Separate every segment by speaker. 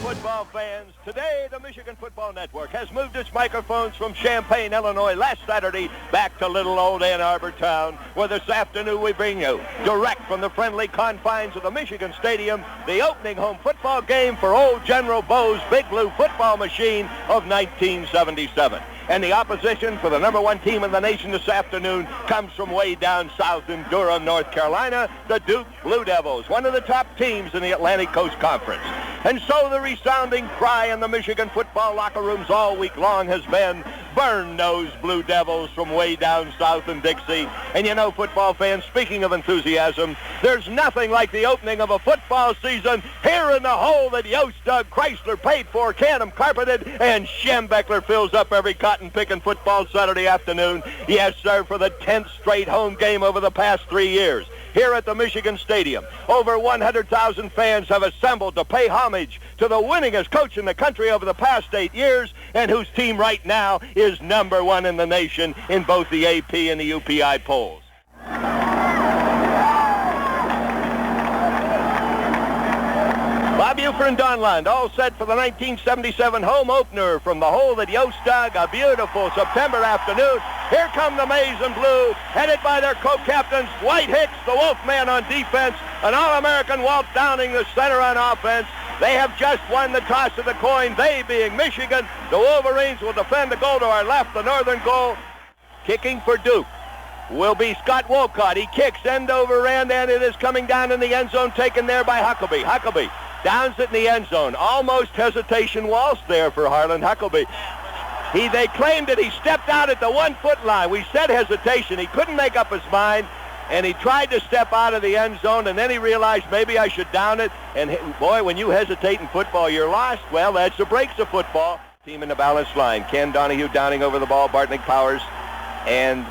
Speaker 1: Football fans, today the Michigan Football Network has moved its microphones from Champaign, Illinois last Saturday back to little old Ann Arbor town, where this afternoon we bring you, direct from the friendly confines of the Michigan Stadium, the opening home football game for old General Bo's Big Blue football machine of 1977. And the opposition for the number one team in the nation this afternoon comes from way down south in Durham, North Carolina, the Duke Blue Devils, one of the top teams in the Atlantic Coast Conference. And so the resounding cry in the Michigan football locker rooms all week long has been, burn those Blue Devils from way down south in Dixie. And you know, football fans, speaking of enthusiasm, there's nothing like the opening of a football season here in the hole that Yost Doug Chrysler paid for, Canham carpeted, and Schembeckler fills up every cotton-picking football Saturday afternoon. Yes, sir, for the 10th straight home game over the past 3 years. Here at the Michigan Stadium, over 100,000 fans have assembled to pay homage to the winningest coach in the country over the past 8 years, and whose team right now is number one in the nation in both the AP and the UPI polls. Bob Ufer and Don Lund all set for the 1977 home opener from the hole that Yost dug, a beautiful September afternoon. Here come the Maize and Blue, headed by their co-captains, White Hicks, the Wolfman on defense, an All-American Walt Downing, the center on offense. They have just won the toss of the coin, they being Michigan. The Wolverines will defend the goal to our left, the northern goal. Kicking for Duke will be Scott Wolcott. He kicks end over end, and it is coming down in the end zone, taken there by Huckabee. Huckabee downs it in the end zone. Almost hesitation waltz there for Harlan Huckabee. They claimed that he stepped out at the 1 foot line. We said hesitation. He couldn't make up his mind, and he tried to step out of the end zone, and then he realized maybe I should down it. And boy, when you hesitate in football, you're lost. Well, that's the breaks of football. Team in the balanced line. Ken Donahue Downing over the ball, Bartnick Powers, and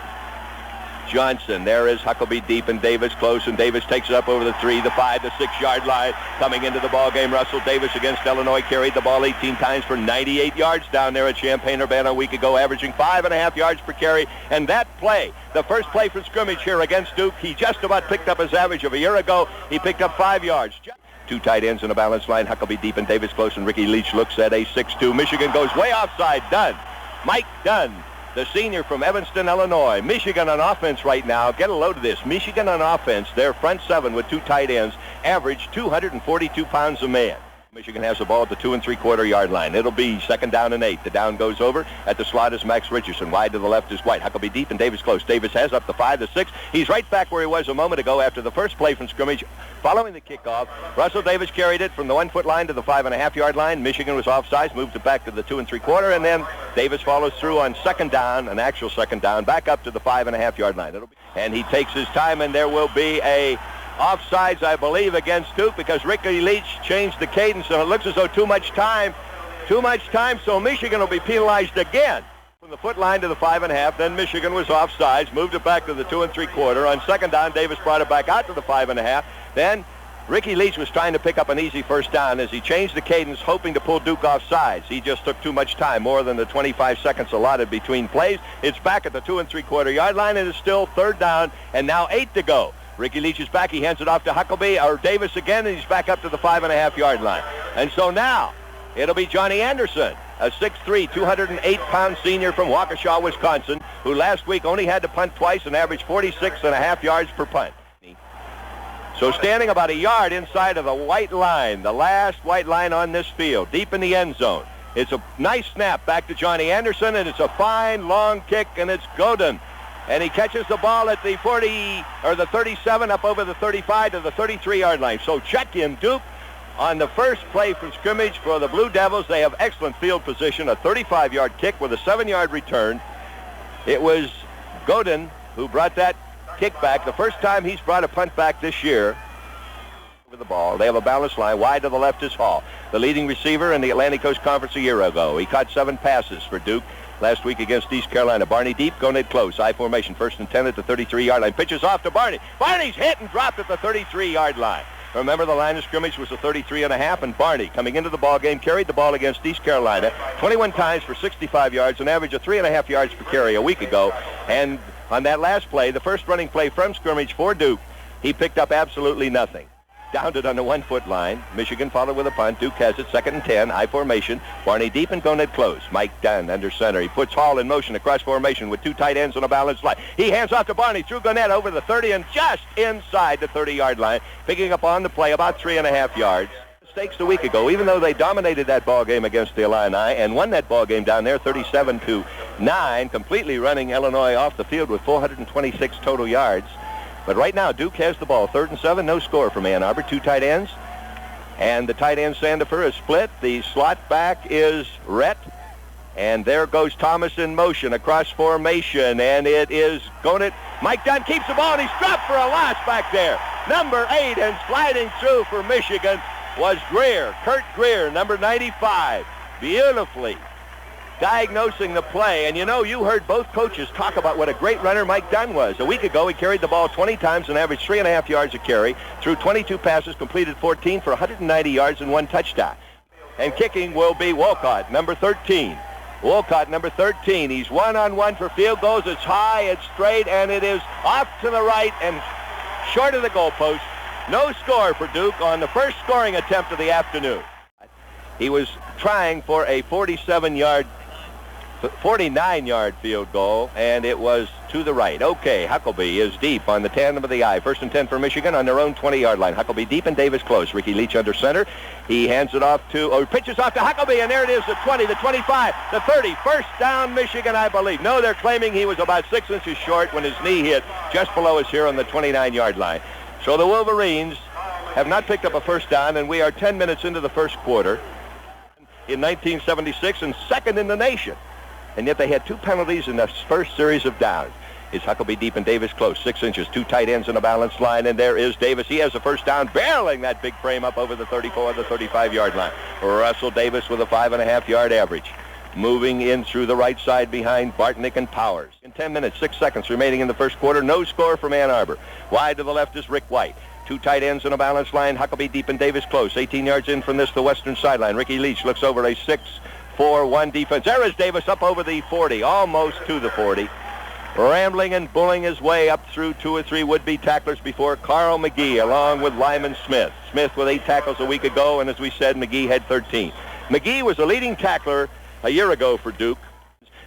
Speaker 1: Johnson. There is Huckabee deep and Davis close, and Davis takes it up over the 3, the 5, the 6-yard line. Coming into the ball game, Russell Davis against Illinois carried the ball 18 times for 98 yards down there at Champaign-Urbana a week ago, averaging 5.5 yards per carry. And that play, the first play from scrimmage here against Duke, he just about picked up his average of a year ago. He picked up 5 yards. 2 tight ends in a balanced line, Huckabee deep and Davis close, and Ricky Leach looks at a 6-2. Michigan goes way offside. Dunn. Mike Dunn, the senior from Evanston, Illinois. Michigan on offense right now. Get a load of this. Michigan on offense, their front 7 with 2 tight ends, average 242 pounds a man. Michigan has the ball at the 2 3/4 yard line. It'll be 2nd down and 8. The down goes over. At the slot is Max Richardson. Wide to the left is White. Huckabee deep and Davis close. Davis has up the 5, the 6. He's right back where he was a moment ago after the first play from scrimmage. Following the kickoff, Russell Davis carried it from the 1 foot line to the 5.5 yard line. Michigan was offsides, moved it back to the 2 3/4, and then Davis follows through on 2nd down, an actual 2nd down, back up to the 5.5 yard line. And he takes his time, and there will be a offsides, I believe, against Duke, because Ricky Leach changed the cadence, and it looks as though too much time, so Michigan will be penalized again. From the foot line to the 5.5, then Michigan was offsides, moved it back to the 2 3/4. On 2nd down, Davis brought it back out to the 5.5. Then Ricky Leach was trying to pick up an easy first down as he changed the cadence, hoping to pull Duke off sides. He just took too much time, more than the 25 seconds allotted between plays. It's back at the 2 3/4 yard line, and it's still 3rd down, and now 8 to go. Ricky Leach is back. He hands it off to Huckabee, or Davis again, and he's back up to the 5.5 yard line. And so now it'll be Johnny Anderson, a 6'3", 208-pound senior from Waukesha, Wisconsin, who last week only had to punt twice and averaged 46.5 yards per punt. So standing about a yard inside of the white line, the last white line on this field, deep in the end zone. It's a nice snap back to Johnny Anderson, and it's a fine long kick, and it's Godin. And he catches the ball at the 40, or the 37, up over the 35 to the 33-yard line. So check in, Duke, on the first play from scrimmage for the Blue Devils. They have excellent field position, a 35-yard kick with a 7-yard return. It was Godin who brought that kick back. The first time he's brought a punt back this year. With the ball, they have a balanced line. Wide to the left is Hall, the leading receiver in the Atlantic Coast Conference a year ago. He caught 7 passes for Duke last week against East Carolina. Barney deep, Goned close. I formation, 1st and 10 at the 33-yard line. Pitches off to Barney. Barney's hit and dropped at the 33-yard line. Remember, the line of scrimmage was a 33.5, and Barney, coming into the ball game, carried the ball against East Carolina 21 times for 65 yards, an average of 3.5 yards per carry a week ago. And on that last play, the first running play from scrimmage for Duke, he picked up absolutely nothing. Downed it on the 1-foot line. Michigan followed with a punt. Duke has it, 2nd and 10, I formation. Barney deep and Goned close. Mike Dunn under center. He puts Hall in motion across formation with 2 tight ends on a balanced line. He hands off to Barney through Goned over the 30 and just inside the 30-yard line, picking up on the play about 3.5 yards. Mistakes a week ago, even though they dominated that ball game against the Illini and won that ball game down there 37-9, completely running Illinois off the field with 426 total yards. But right now, Duke has the ball. 3rd and 7, no score from Ann Arbor. 2 tight ends. And the tight end, Sandifer, is split. The slot back is Rhett. And there goes Thomas in motion across formation. And it is going. Mike Dunn keeps the ball, and he's dropped for a loss back there. Number 8, and sliding through for Michigan was Greer. Kurt Greer, number 95. Beautifully diagnosing the play. And you know, you heard both coaches talk about what a great runner Mike Dunn was. A week ago, he carried the ball 20 times and averaged 3.5 yards a carry, threw 22 passes, completed 14 for 190 yards and 1 touchdown. And kicking will be Wolcott, number 13. Wolcott, number 13. He's one-on-one for field goals. It's high, it's straight, and it is off to the right and short of the goalpost. No score for Duke on the first scoring attempt of the afternoon. He was trying for a 49-yard field goal, and it was to the right. Okay, Huckabee is deep on the tandem of the eye. 1st and 10 for Michigan on their own 20-yard line. Huckabee deep and Davis close. Ricky Leach under center. He hands it off to, or pitches off to Huckabee, and there it is, the 20, the 25, the 30. First down, Michigan, I believe. No, they're claiming he was about 6 inches short when his knee hit just below us here on the 29-yard line. So the Wolverines have not picked up a first down, and we are 10 minutes into the first quarter in 1976 and 2nd in the nation. And yet they had 2 penalties in the first series of downs. It's Huckabee deep and Davis close, 6 inches, 2 tight ends in a balanced line, and there is Davis. He has the first down, barreling that big frame up over the 34 or the 35-yard line. Russell Davis with a 5.5-yard average. Moving in through the right side behind Bartnick and Powers. In 10 minutes, 6 seconds remaining in the first quarter, no score from Ann Arbor. Wide to the left is Rick White. 2 tight ends in a balanced line, Huckabee deep and Davis close. 18 yards in from this, the western sideline. Ricky Leach looks over a 6-4-1 defense. There is Davis up over the 40, almost to the 40. Rambling and bulling his way up through 2 or 3 would-be tacklers before Carl McGee, along with Lyman Smith. Smith with 8 tackles a week ago, and as we said, McGee had 13. McGee was a leading tackler a year ago for Duke,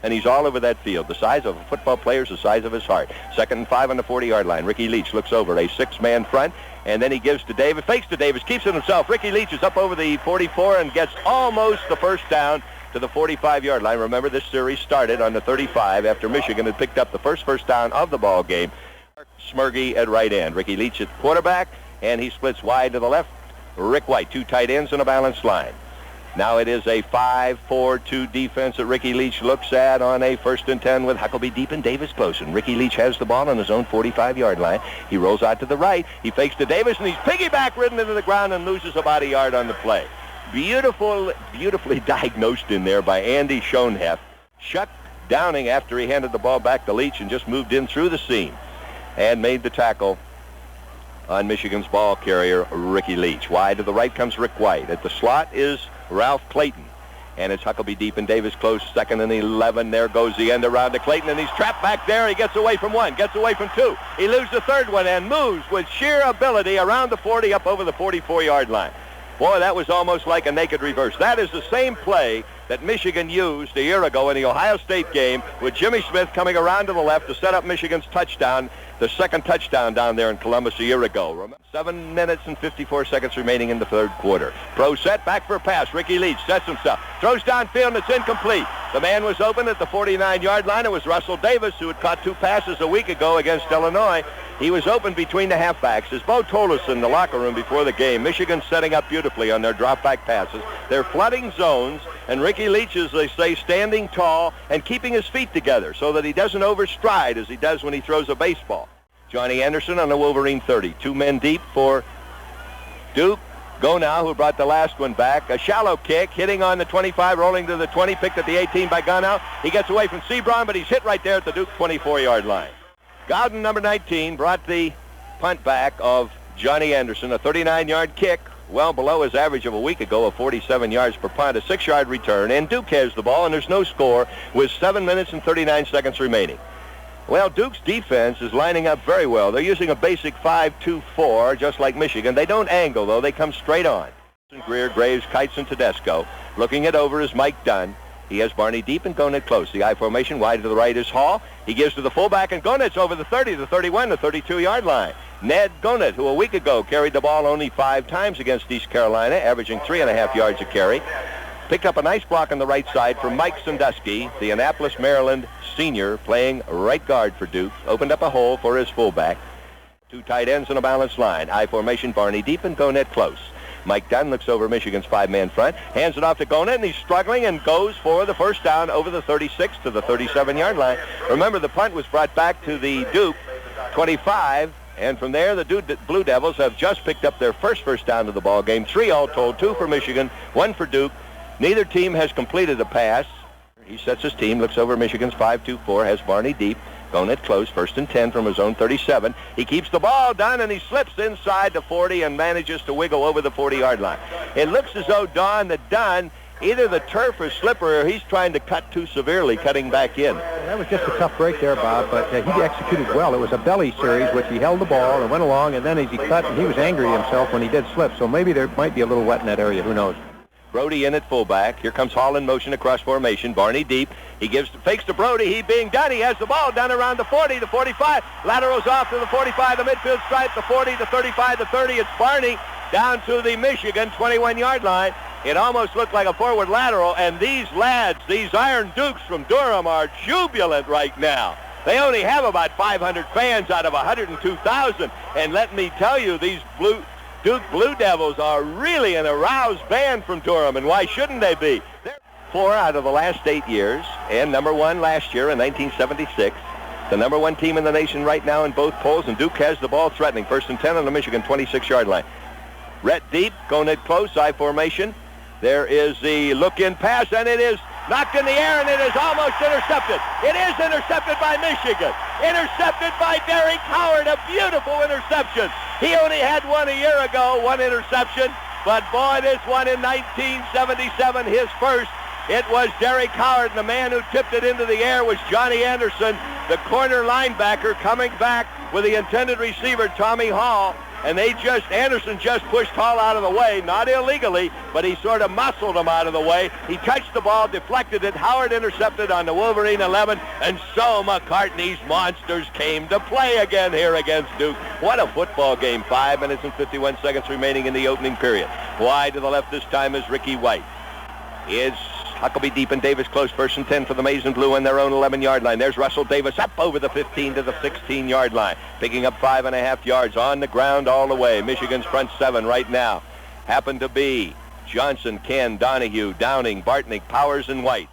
Speaker 1: and he's all over that field. The size of a football player is the size of his heart. 2nd and 5 on the 40-yard line. Ricky Leach looks over a 6-man front, and then he gives to Davis, fakes to Davis, keeps it himself. Ricky Leach is up over the 44 and gets almost the first down to the 45-yard line. Remember, this series started on the 35 after Michigan had picked up the first down of the ball game. Smirgy at right end. Ricky Leach at quarterback, and he splits wide to the left. Rick White, 2 tight ends in a balanced line. Now it is a 5-4-2 defense that Ricky Leach looks at on a 1st and 10 with Huckabee deep and Davis close. And Ricky Leach has the ball on his own 45-yard line. He rolls out to the right. He fakes to Davis, and he's piggyback ridden into the ground and loses about a yard on the play. Beautifully diagnosed in there by Andy Schoenheft. Chuck Downing, after he handed the ball back to Leach and just moved in through the seam and made the tackle on Michigan's ball carrier, Ricky Leach. Wide to the right comes Rick White. At the slot is Ralph Clayton. And it's Huckabee deep and Davis close, 2nd and 11. There goes the end around to Clayton, and he's trapped back there. He gets away from 1, gets away from 2. He loses the 3rd one and moves with sheer ability around the 40 up over the 44-yard line. Boy, that was almost like a naked reverse. That is the same play that Michigan used a year ago in the Ohio State game with Jimmy Smith coming around to the left to set up Michigan's touchdown, the 2nd touchdown down there in Columbus a year ago. 7 minutes and 54 seconds remaining in the 3rd quarter. Pro set, back for a pass. Ricky Leach sets himself, throws downfield, and it's incomplete. The man was open at the 49-yard line. It was Russell Davis, who had caught 2 passes a week ago against Illinois. He was open between the halfbacks. As Bo told us in the locker room before the game, Michigan's setting up beautifully on their drop-back passes. They're flooding zones, and Ricky Leach is, they say, standing tall and keeping his feet together so that he doesn't overstride as he does when he throws a baseball. Johnny Anderson on the Wolverine 30. 2 men deep for Duke. Gonow, who brought the last one back. A shallow kick, hitting on the 25, rolling to the 20, picked at the 18 by Gonow. He gets away from Sebron, but he's hit right there at the Duke 24-yard line. Gowden, number 19, brought the punt back of Johnny Anderson, a 39-yard kick, well below his average of a week ago of 47 yards per punt, a 6-yard return, and Duke has the ball, and there's no score with 7 minutes and 39 seconds remaining. Well, Duke's defense is lining up very well. They're using a basic 5-2-4, just like Michigan. They don't angle, though. They come straight on. Greer, Graves, Kites, and Tedesco. Looking it over is Mike Dunn. He has Barney deep and Gonett close. The I formation wide to the right is Hall. He gives to the fullback, and Gonett's over the 30, the 31, the 32-yard line. Ned Gonett, who a week ago carried the ball only 5 times against East Carolina, averaging 3.5 yards a carry, picked up a nice block on the right side from Mike Sandusky, the Annapolis, Maryland senior, playing right guard for Duke. Opened up a hole for his fullback. 2 tight ends in a balanced line. I formation, Barney deep and Gonett close. Mike Dunn looks over Michigan's 5-man front, hands it off to Gonett, and he's struggling and goes for the first down over the 36 to the 37-yard line. Remember, the punt was brought back to the Duke 25, and from there, the Blue Devils have just picked up their first down of the ball game. 3 all told, 2 for Michigan, 1 for Duke. Neither team has completed a pass. He sets his team, looks over Michigan's 5-2-4, has Barney deep. Gonett close, 1st and 10 from his own 37. He keeps the ball down, and he slips inside the 40 and manages to wiggle over the 40-yard line. It looks as though Dunn, either the turf is slippery or he's trying to cut too severely, cutting back in.
Speaker 2: That was just a tough break there, Bob, but he executed well. It was a belly series, which he held the ball and went along, and then as he cut, and he was angry at himself when he did slip, so maybe there might be a little wet in that area. Who knows?
Speaker 1: Brody in at fullback. Here comes Hall in motion across formation. Barney deep. He fakes to Brody. He being done. He has the ball down around the 40, the 45. Laterals off to the 45, the midfield stripe, the 40, the 35, the 30. It's Barney down to the Michigan 21-yard line. It almost looked like a forward lateral, and these lads, these Iron Dukes from Durham, are jubilant right now. They only have about 500 fans out of 102,000, and let me tell you, these Duke Blue Devils are really an aroused band from Durham, and why shouldn't they be? They're 4 out of the last 8 years, and number 1 last year in 1976. The number 1 team in the nation right now in both polls, and Duke has the ball threatening. 1st and 10 on the Michigan 26-yard line. Rhett deep, Gonett close, I formation. There is the look-in pass, and it is knocked in the air, and it is almost intercepted. It is intercepted by Michigan. Intercepted by Derek Howard, a beautiful interception. He only had one a year ago, 1 interception, but boy, this one in 1977, his first. It was Derek Howard, and the man who tipped it into the air was Johnny Anderson, the corner linebacker, coming back with the intended receiver, Tommy Hall. And Anderson just pushed Hall out of the way, not illegally, but he sort of muscled him out of the way. He touched the ball, deflected it. Howard intercepted on the Wolverine 11, and so McCartney's Monsters came to play again here against Duke. What a football game. 5 minutes and 51 seconds remaining in the opening period. Wide to the left this time is Ricky White. It's Huckabee deep and Davis close, 1st and 10 for the Maize and Blue on their own 11-yard line. There's Russell Davis up over the 15 to the 16-yard line, picking up 5.5 yards on the ground all the way. Michigan's front 7 right now happen to be Johnson, Ken, Donahue, Downing, Bartnick, Powers, and White.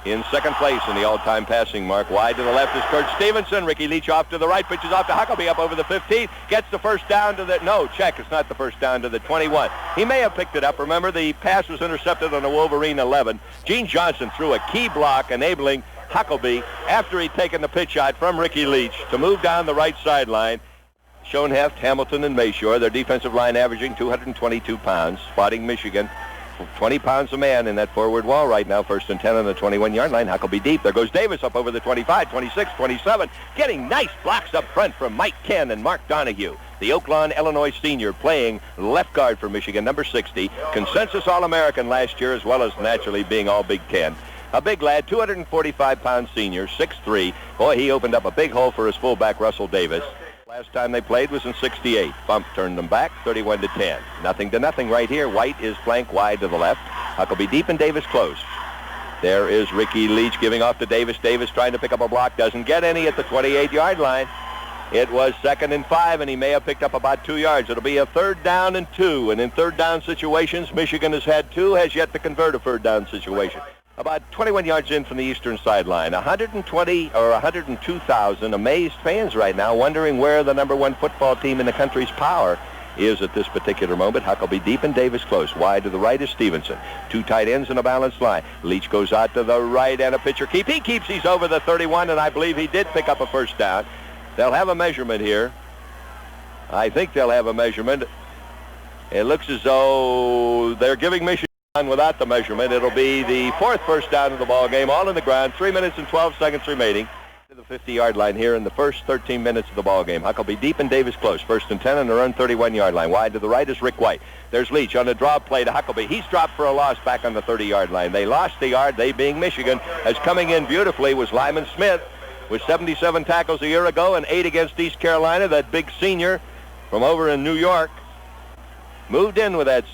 Speaker 1: In second place in the all-time passing mark. Wide to the left is Kurt Stevenson. Ricky Leach off to the right, pitches off to Huckabee up over the 15. Gets the first down to the, it's not the first down to the 21. He may have picked it up. Remember, the pass was intercepted on the Wolverine 11. Gene Johnson threw a key block enabling Huckabee, after he'd taken the pitch shot from Ricky Leach, to move down the right sideline. Schoenheft, Hamilton, and Mayshore, their defensive line averaging 222 pounds, spotting Michigan 20 pounds a man in that forward wall right now. 1st and 10 on the 21-yard line. Huckabee deep. There goes Davis up over the 25, 26, 27. Getting nice blocks up front from Mike Ken and Mark Donahue. The Oaklawn, Illinois senior, playing left guard for Michigan, number 60. Consensus All-American last year, as well as naturally being all Big Ten. A big lad, 245-pound senior, 6'3". Boy, he opened up a big hole for his fullback, Russell Davis. Last time they played was in 68. Bump turned them back, 31-10. Nothing to nothing right here. White is flank wide to the left. Huckabee deep and Davis close. There is Ricky Leach giving off to Davis. Davis trying to pick up a block. Doesn't get any at the 28-yard line. It was 2nd and 5, and he may have picked up about 2 yards. It'll be a 3rd down and 2. And in 3rd down situations, Michigan has had 2, has yet to convert a 3rd down situation. About 21 yards in from the eastern sideline. 120 or 102,000 amazed fans right now, wondering where the number 1 football team in the country's power is at this particular moment. Huckabee deep and Davis close. Wide to the right is Stevenson. 2 tight ends in a balanced line. Leach goes out to the right, and a pitcher keep. He keeps. He's over the 31, and I believe he did pick up a 1st down. They'll have a measurement here. I think they'll have a measurement. It looks as though they're giving Michigan without the measurement. It'll be the 4th 1st down of the ball game, all in the ground. 3 minutes and 12 seconds remaining. The 50-yard line here in the first 13 minutes of the ball game. Huckabee deep and Davis close. 1st and 10 on their own 31-yard line. Wide to the right is Rick White. There's Leach on a draw play to Huckabee. He's dropped for a loss back on the 30-yard line. They lost the yard, they being Michigan. As coming in beautifully was Lyman Smith with 77 tackles a year ago and 8 against East Carolina. That big senior from over in New York moved in with that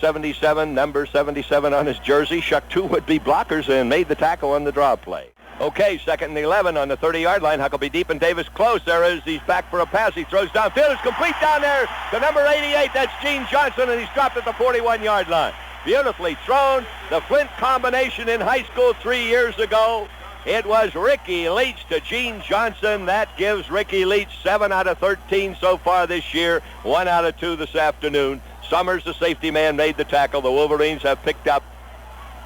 Speaker 1: number 77 on his jersey, shucked 2 would-be blockers and made the tackle on the draw play. Okay, 2nd and 11 on the 30-yard line. Huckabee deep and Davis close. There is. He's back for a pass. He throws downfield. It's complete down there to number 88. That's Gene Johnson, and he's dropped at the 41-yard line. Beautifully thrown. The Flint combination in high school 3 years ago. It was Ricky Leach to Gene Johnson. That gives Ricky Leach 7 out of 13 so far this year. 1 out of 2 this afternoon. Summers, the safety man, made the tackle. The Wolverines have picked up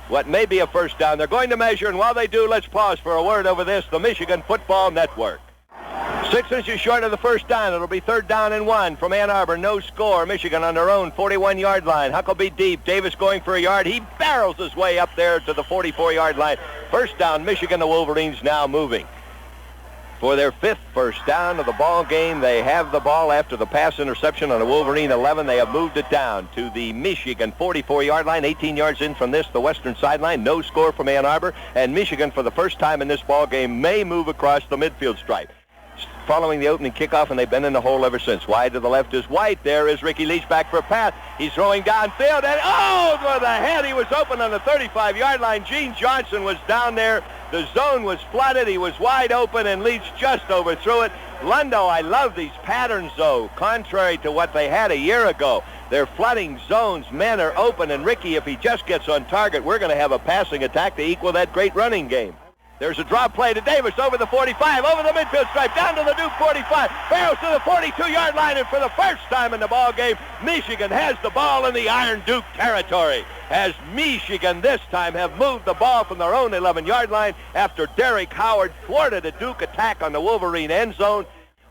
Speaker 1: what may be a first down. They're going to measure, and while they do, let's pause for a word over this, the Michigan Football Network. 6 inches short of the first down. It'll be 3rd down and 1 from Ann Arbor. No score. Michigan on their own 41-yard line. Huckabee deep. Davis going for a yard. He barrels his way up there to the 44-yard line. First down, Michigan. The Wolverines now moving for their 5th first down of the ball game. They have the ball after the pass interception on a Wolverine 11. They have moved it down to the Michigan 44-yard line. 18 yards in from this, the western sideline. No score from Ann Arbor. And Michigan, for the first time in this ball game, may move across the midfield stripe. Following the opening kickoff, and they've been in the hole ever since. Wide to the left is White. There is Ricky Leach back for a pass. He's throwing downfield, and for the head. He was open on the 35-yard line. Gene Johnson was down there. The zone was flooded. He was wide open, and Leach just overthrew it. Lundo, I love these patterns, though, contrary to what they had a year ago. They're flooding zones. Men are open, and Ricky, if he just gets on target, we're going to have a passing attack to equal that great running game. There's a drop play to Davis over the 45, over the midfield stripe, down to the Duke 45, barrels to the 42-yard line, and for the first time in the ball game, Michigan has the ball in the Iron Duke territory. As Michigan this time have moved the ball from their own 11-yard line after Derek Howard thwarted a Duke attack on the Wolverine end zone.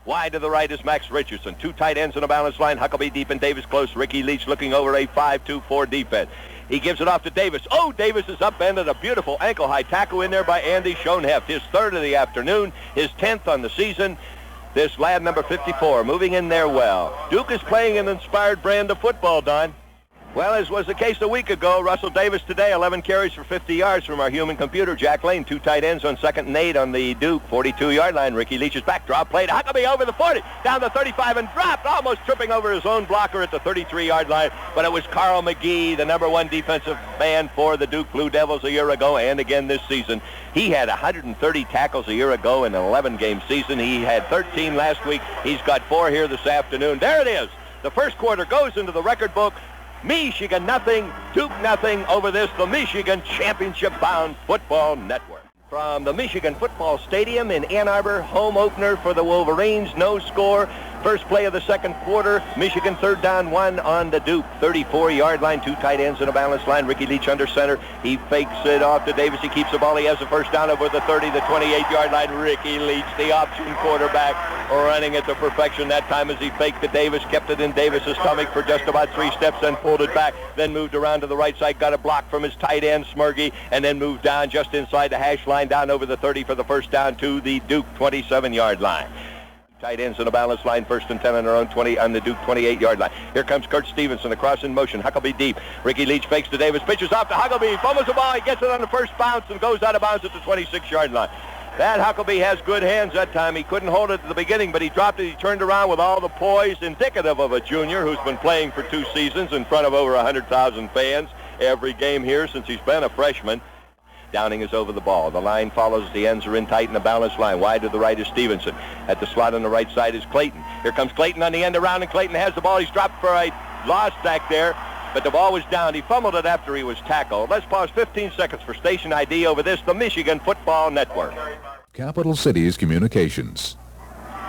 Speaker 1: Wide to the right is Max Richardson. 2 tight ends on a balanced line. Huckabee deep and Davis close. Ricky Leach looking over a 5-2-4 defense. He gives it off to Davis. Davis is upended. A beautiful ankle-high tackle in there by Andy Schoenheft. His 3rd of the afternoon, his 10th on the season. This lad, number 54, moving in there well. Duke is playing an inspired brand of football, Don. Well, as was the case a week ago, Russell Davis today, 11 carries for 50 yards from our human computer. Jack Lane, 2 tight ends on 2nd and 8 on the Duke 42-yard line. Ricky Leach's back drop play to Huckabee over the 40, down the 35 and dropped, almost tripping over his own blocker at the 33-yard line. But it was Carl McGee, the number 1 defensive man for the Duke Blue Devils a year ago and again this season. He had 130 tackles a year ago in an 11-game season. He had 13 last week. He's got 4 here this afternoon. There it is. The first quarter goes into the record book. Michigan nothing, Duke nothing over this, the Michigan Championship-bound Football Network. From the Michigan Football Stadium in Ann Arbor, home opener for the Wolverines, no score. First play of the second quarter, Michigan 3rd down 1 on the Duke 34-yard line. 2 tight ends in a balanced line. Ricky Leach under center. He fakes it off to Davis. He keeps the ball. He has the first down over the 30, the 28-yard line. Ricky Leach, the option quarterback, running it to perfection that time as he faked to Davis, kept it in Davis's stomach for just about 3 steps, then pulled it back, then moved around to the right side, got a block from his tight end, Smurgy, and then moved down just inside the hash line, down over the 30 for the first down to the Duke 27-yard line. Tight ends in a balanced line, 1st and 10 on their own 20 on the Duke 28-yard line. Here comes Kurt Stevenson across in motion. Huckabee deep. Ricky Leach fakes to Davis, pitches off to Huckabee, fumbles the ball, he gets it on the first bounce and goes out of bounds at the 26-yard line. That Huckabee has good hands that time. He couldn't hold it at the beginning, but he dropped it. He turned around with all the poise, indicative of a junior who's been playing for 2 seasons in front of over 100,000 fans every game here since he's been a freshman. Downing is over the ball. The line follows. The ends are in tight in the balanced line. Wide to the right is Stevenson. At the slot on the right side is Clayton. Here comes Clayton on the end around, and Clayton has the ball. He's dropped for a loss back there, but the ball was down. He fumbled it after he was tackled. Let's pause 15 seconds for station ID over this, the Michigan Football Network.
Speaker 3: Capital Cities Communications.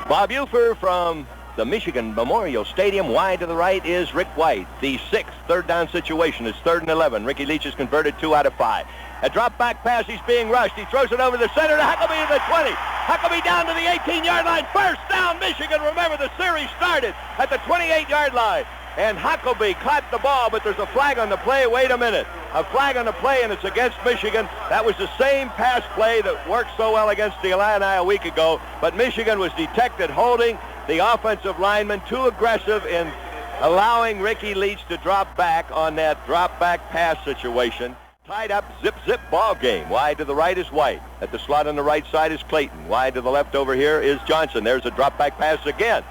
Speaker 1: Bob Ufer from the Michigan Memorial Stadium. Wide to the right is Rick White. The 6th 3rd down situation is 3rd and 11. Ricky Leach has converted 2 out of 5. A drop back pass. He's being rushed. He throws it over the center to Huckabee to the 20. Huckabee down to the 18-yard line. First down, Michigan. Remember, the series started at the 28-yard line. and Huckabee caught the ball, but there's a flag on the play. Wait a minute. A flag on the play, and it's against Michigan. That was the same pass play that worked so well against the Illini a week ago, but Michigan was detected holding the offensive lineman too aggressive in allowing Ricky Leach to drop back on that drop-back pass situation. Tied up, zip ball game. Wide to the right is White. At the slot on the right side is Clayton. Wide to the left over here is Johnson. There's a drop-back pass again.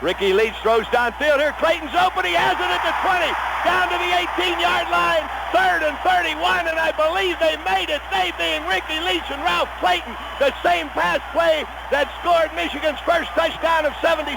Speaker 1: Ricky Leach throws downfield here. Clayton's open. He has it at the 20. Down to the 18-yard line. 3rd and 31, and I believe they made it. They being Ricky Leach and Ralph Clayton. The same pass play that scored Michigan's first touchdown of 77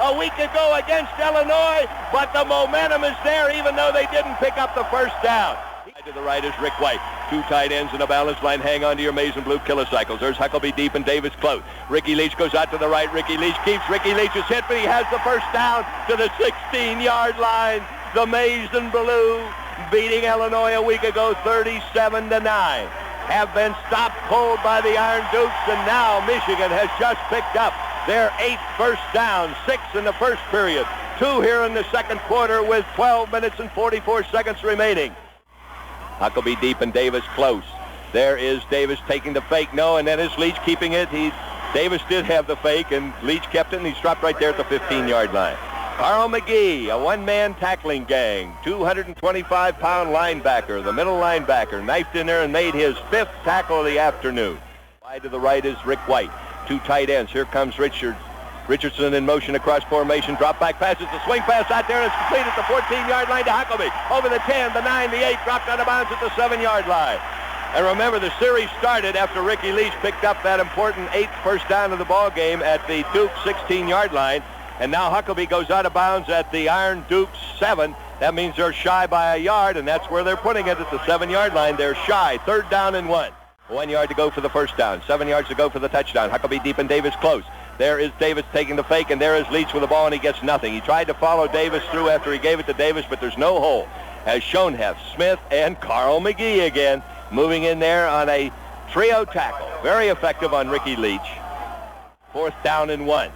Speaker 1: a week ago against Illinois. But the momentum is there even though they didn't pick up the first down. To the right is Rick White. 2 tight ends in a balanced line. Hang on to your maize and blue kilocycles. There's Huckabee deep and Davis close. Ricky Leach goes out to the right. Ricky Leach keeps. Ricky Leach is hit, but he has the first down to the 16-yard line. The maize and blue beating Illinois a week ago 37-9. Have been stopped cold by the Iron Dukes, and now Michigan has just picked up their 8th first down, 6 in the first period, 2 here in the second quarter with 12 minutes and 44 seconds remaining. Huckabee deep and Davis close. There is Davis taking the fake. No, and then is Leach keeping it. Davis did have the fake, and Leach kept it, and he's dropped right there at the 15-yard line. Carl McGee, a one-man tackling gang, 225-pound linebacker, the middle linebacker, knifed in there and made his 5th tackle of the afternoon. Wide to the right is Rick White. 2 tight ends. Here comes Richardson in motion across formation. Drop back passes. The swing pass out there, and it's complete at the 14-yard line to Huckabee. Over the 10, the 9, the 8, dropped out of bounds at the 7-yard line. And remember, the series started after Ricky Leach picked up that important 8th first down of the ball game at the Duke 16-yard line. And now Huckabee goes out of bounds at the Iron Duke 7. That means they're shy by a yard, and that's where they're putting it at the 7-yard line. They're shy. 3rd down and 1. 1 yard to go for the first down. 7 yards to go for the touchdown. Huckabee deep and Davis close. There is Davis taking the fake, and there is Leach with the ball, and he gets nothing. He tried to follow Davis through after he gave it to Davis, but there's no hole. As Schoenheft, Smith, and Carl McGee again moving in there on a trio tackle. Very effective on Ricky Leach. 4th down and 1.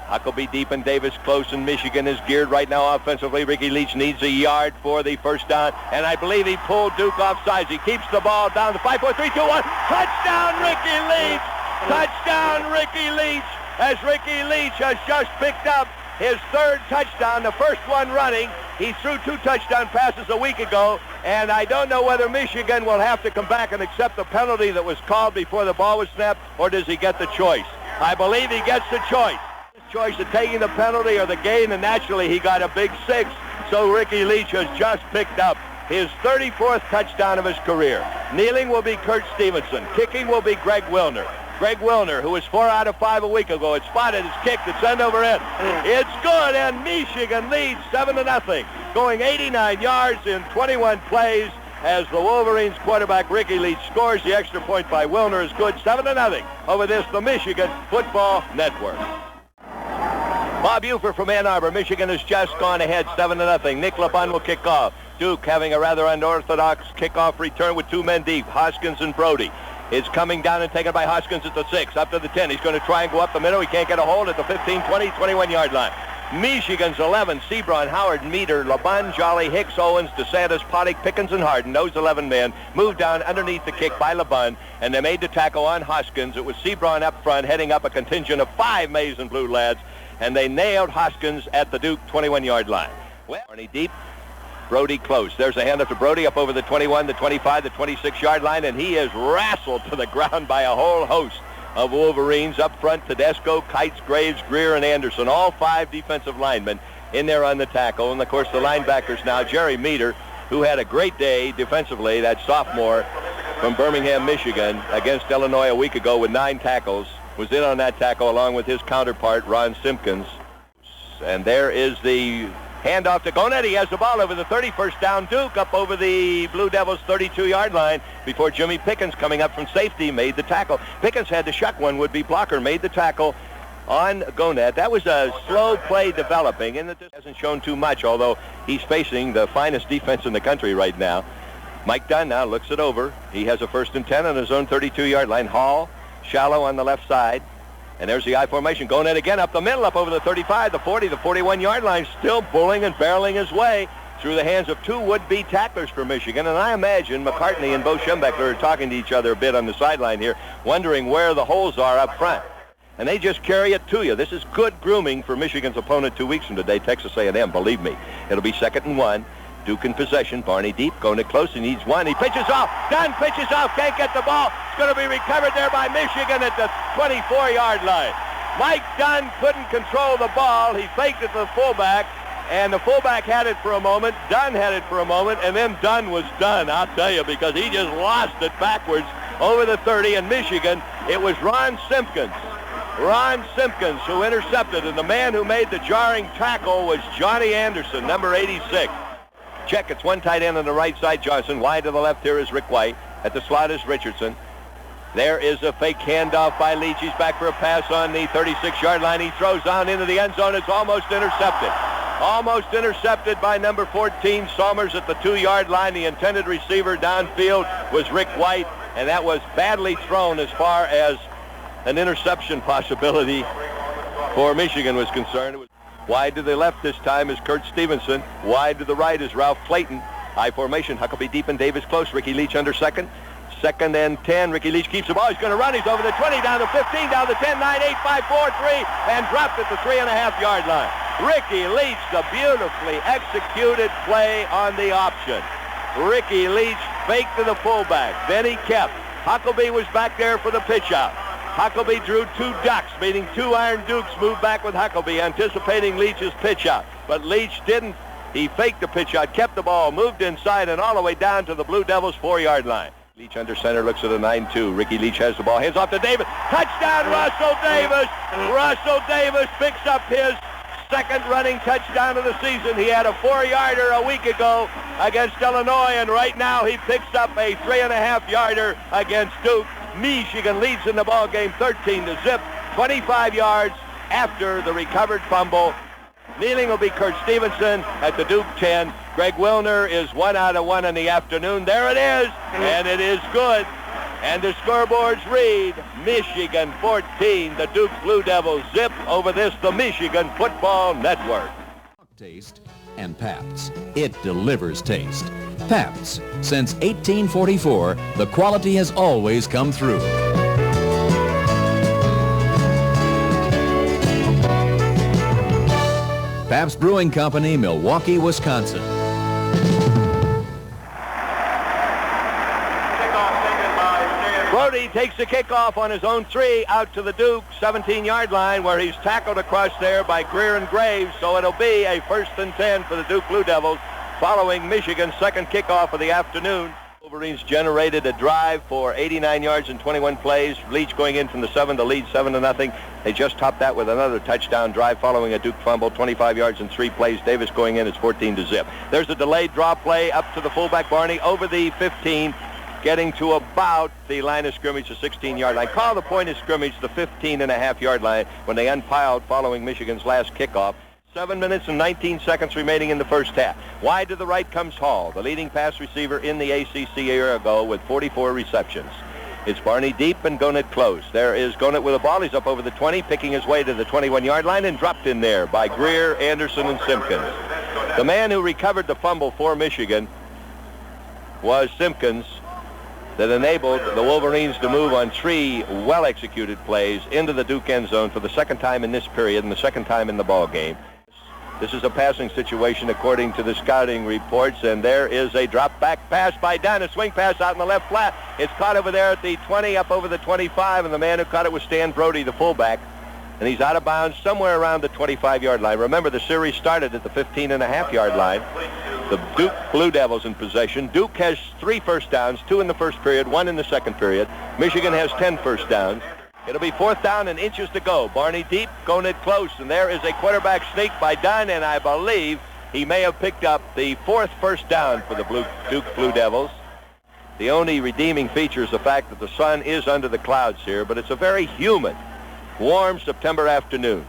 Speaker 1: Huckabee deep and Davis close, and Michigan is geared right now offensively. Ricky Leach needs a yard for the first down, and I believe he pulled Duke offsides. He keeps the ball down to 5, 4, 3, 2, 1. Touchdown, Ricky Leach! Touchdown, Ricky Leach! As Ricky Leach has just picked up his 3rd touchdown, the first one running. He threw 2 touchdown passes a week ago, and I don't know whether Michigan will have to come back and accept the penalty that was called before the ball was snapped, or does he get the choice? I believe he gets the choice. His choice of taking the penalty or the gain, and naturally he got a big 6, so Ricky Leach has just picked up his 34th touchdown of his career. Kneeling will be Kurt Stevenson. Kicking will be Greg Wilner. Greg Wilner, who was 4 out of 5 a week ago, had spotted his kick that's end over end. It's good, and Michigan leads 7-0, going 89 yards in 21 plays as the Wolverines quarterback Ricky Leach scores. The extra point by Wilner is good, 7-0 over this, the Michigan Football Network. Bob Ufer from Ann Arbor. Michigan has just gone ahead 7-0. Nick LeBun will kick off. Duke having a rather unorthodox kickoff return with 2 men deep, Hoskins and Brody. It's coming down and taken by Hoskins at the 6, up to the 10. He's going to try and go up the middle. He can't get a hold at the 15, 20, 21-yard line. Michigan's 11, Sebron, Howard, Meter, LeBun, Jolly, Hicks, Owens, DeSantis, Poddick, Pickens, and Harden. Those 11 men moved down underneath the kick by LeBun, and they made the tackle on Hoskins. It was Sebron up front, heading up a contingent of 5 maize and blue lads, and they nailed Hoskins at the Duke 21-yard line. Well, Arnie deep. Brody close. There's a handoff to Brody up over the 21, the 25, the 26-yard line, and he is wrestled to the ground by a whole host of Wolverines. Up front, Tedesco, Kites, Graves, Greer, and Anderson, all 5 defensive linemen in there on the tackle. And, of course, the linebackers now, Jerry Meter, who had a great day defensively, that sophomore from Birmingham, Michigan, against Illinois a week ago with 9 tackles, was in on that tackle along with his counterpart, Ron Simpkins. And there is the handoff to Gonett. He has the ball over the 31st down. Duke up over the Blue Devils' 32-yard line before Jimmy Pickens, coming up from safety, made the tackle. Pickens had to shuck one would-be blocker, made the tackle on Gonett. That was a slow play developing, and it hasn't shown too much, although he's facing the finest defense in the country right now. Mike Dunn now looks it over. He has a 1st and 10 on his own 32-yard line. Hall, shallow on the left side. And there's the I formation going in again up the middle, up over the 35, the 40, the 41-yard line, still bulling and barreling his way through the hands of two would-be tacklers for Michigan. And I imagine McCartney and Bo Schembechler are talking to each other a bit on the sideline here, wondering where the holes are up front. And they just carry it to you. This is good grooming for Michigan's opponent 2 weeks from today, Texas A&M, believe me. It'll be 2nd and 1. Duke in possession. Barney deep, going it close. He needs one. He pitches off. Dunn pitches off. Can't get the ball. It's going to be recovered there by Michigan at the 24-yard line. Mike Dunn couldn't control the ball. He faked it to the fullback, and the fullback had it for a moment. Dunn had it for a moment, and then Dunn was done, I'll tell you, because he just lost it backwards over the 30. And Michigan, it was Ron Simpkins who intercepted, and the man who made the jarring tackle was Johnny Anderson, number 86. Check, it's one tight end on the right side, Johnson. Wide to the left here is Rick White. At the slot is Richardson. There is a fake handoff by Leach. He's back for a pass on the 36-yard line. He throws down into the end zone. It's almost intercepted. Almost intercepted by number 14, Somers, at the 2-yard line. The intended receiver downfield was Rick White, and that was badly thrown as far as an interception possibility for Michigan was concerned. It was wide to the left this time is Kurt Stevenson. Wide to the right is Ralph Clayton. I formation, Huckabee deep and Davis close. Ricky Leach under second. 2nd and 10. Ricky Leach keeps the ball. He's going to run. He's over the 20, down the 15, down the 10, 9, 8, 5, 4, 3, and dropped at the 3.5-yard line. Ricky Leach, the beautifully executed play on the option. Ricky Leach faked to the fullback. Then he kept. Huckabee was back there for the pitch out. Huckabee drew 2 ducks, meaning 2 Iron Dukes moved back with Huckabee, anticipating Leach's pitch out. But Leach didn't. He faked the pitch out, kept the ball, moved inside, and all the way down to the Blue Devils' 4-yard line. Leach under center, looks at a 9-2. Ricky Leach has the ball, hands off to Davis. Touchdown, Russell Davis! Russell Davis picks up his 2nd running touchdown of the season. He had a 4-yarder a week ago against Illinois, and right now he picks up a 3.5-yarder against Duke. Michigan leads in the ball game 13-0, 25 yards after the recovered fumble. Kneeling will be Kurt Stevenson at the Duke 10. Greg Wilner is 1 out of 1 in the afternoon. There it is, and it is good. And the scoreboards read, Michigan 14, the Duke Blue Devils zip over this, the Michigan Football Network.
Speaker 3: Taste and Pabst. It delivers taste. Pabst. Since 1844, the quality has always come through. Pabst Brewing Company, Milwaukee, Wisconsin.
Speaker 1: Brody takes the kickoff on his own 3 out to the Duke 17-yard line, where he's tackled across there by Greer and Graves. So it'll be a 1st and 10 for the Duke Blue Devils following Michigan's 2nd kickoff of the afternoon. Wolverines generated a drive for 89 yards in 21 plays. Leach going in from the 7 to lead 7-0. They just topped that with another touchdown drive following a Duke fumble, 25 yards in 3 plays. Davis going in, it's 14-0. There's a delayed draw play up to the fullback Barney over the 15, getting to about the line of scrimmage, the 16-yard line. Call the point of scrimmage the 15.5-yard line when they unpiled following Michigan's last kickoff. 7 minutes and 19 seconds remaining in the first half. Wide to the right comes Hall, the leading pass receiver in the ACC a year ago with 44 receptions. It's Barney deep and Gonit close. There is Gonit with a ball. He's up over the 20, picking his way to the 21-yard line and dropped in there by Greer, Anderson, and Simpkins. The man who recovered the fumble for Michigan was Simpkins, that enabled the Wolverines to move on 3 well-executed plays into the Duke end zone for the 2nd time in this period and the 2nd time in the ball game. This is a passing situation according to the scouting reports, and there is a drop-back pass by Dunn, a swing pass out in the left flat. It's caught over there at the 20, up over the 25, and the man who caught it was Stan Brody, the fullback, and he's out of bounds somewhere around the 25-yard line. Remember, the series started at the 15.5-yard line. The Duke Blue Devils in possession. Duke has 3 first downs, 2 in the first period, 1 in the second period. Michigan has 10 first downs. It'll be 4th down and inches to go. Barney deep, Gonit close, and there is a quarterback sneak by Dunn, and I believe he may have picked up the 4th first down for the Duke Blue Devils. The only redeeming feature is the fact that the sun is under the clouds here, but it's a very humid, warm September afternoon.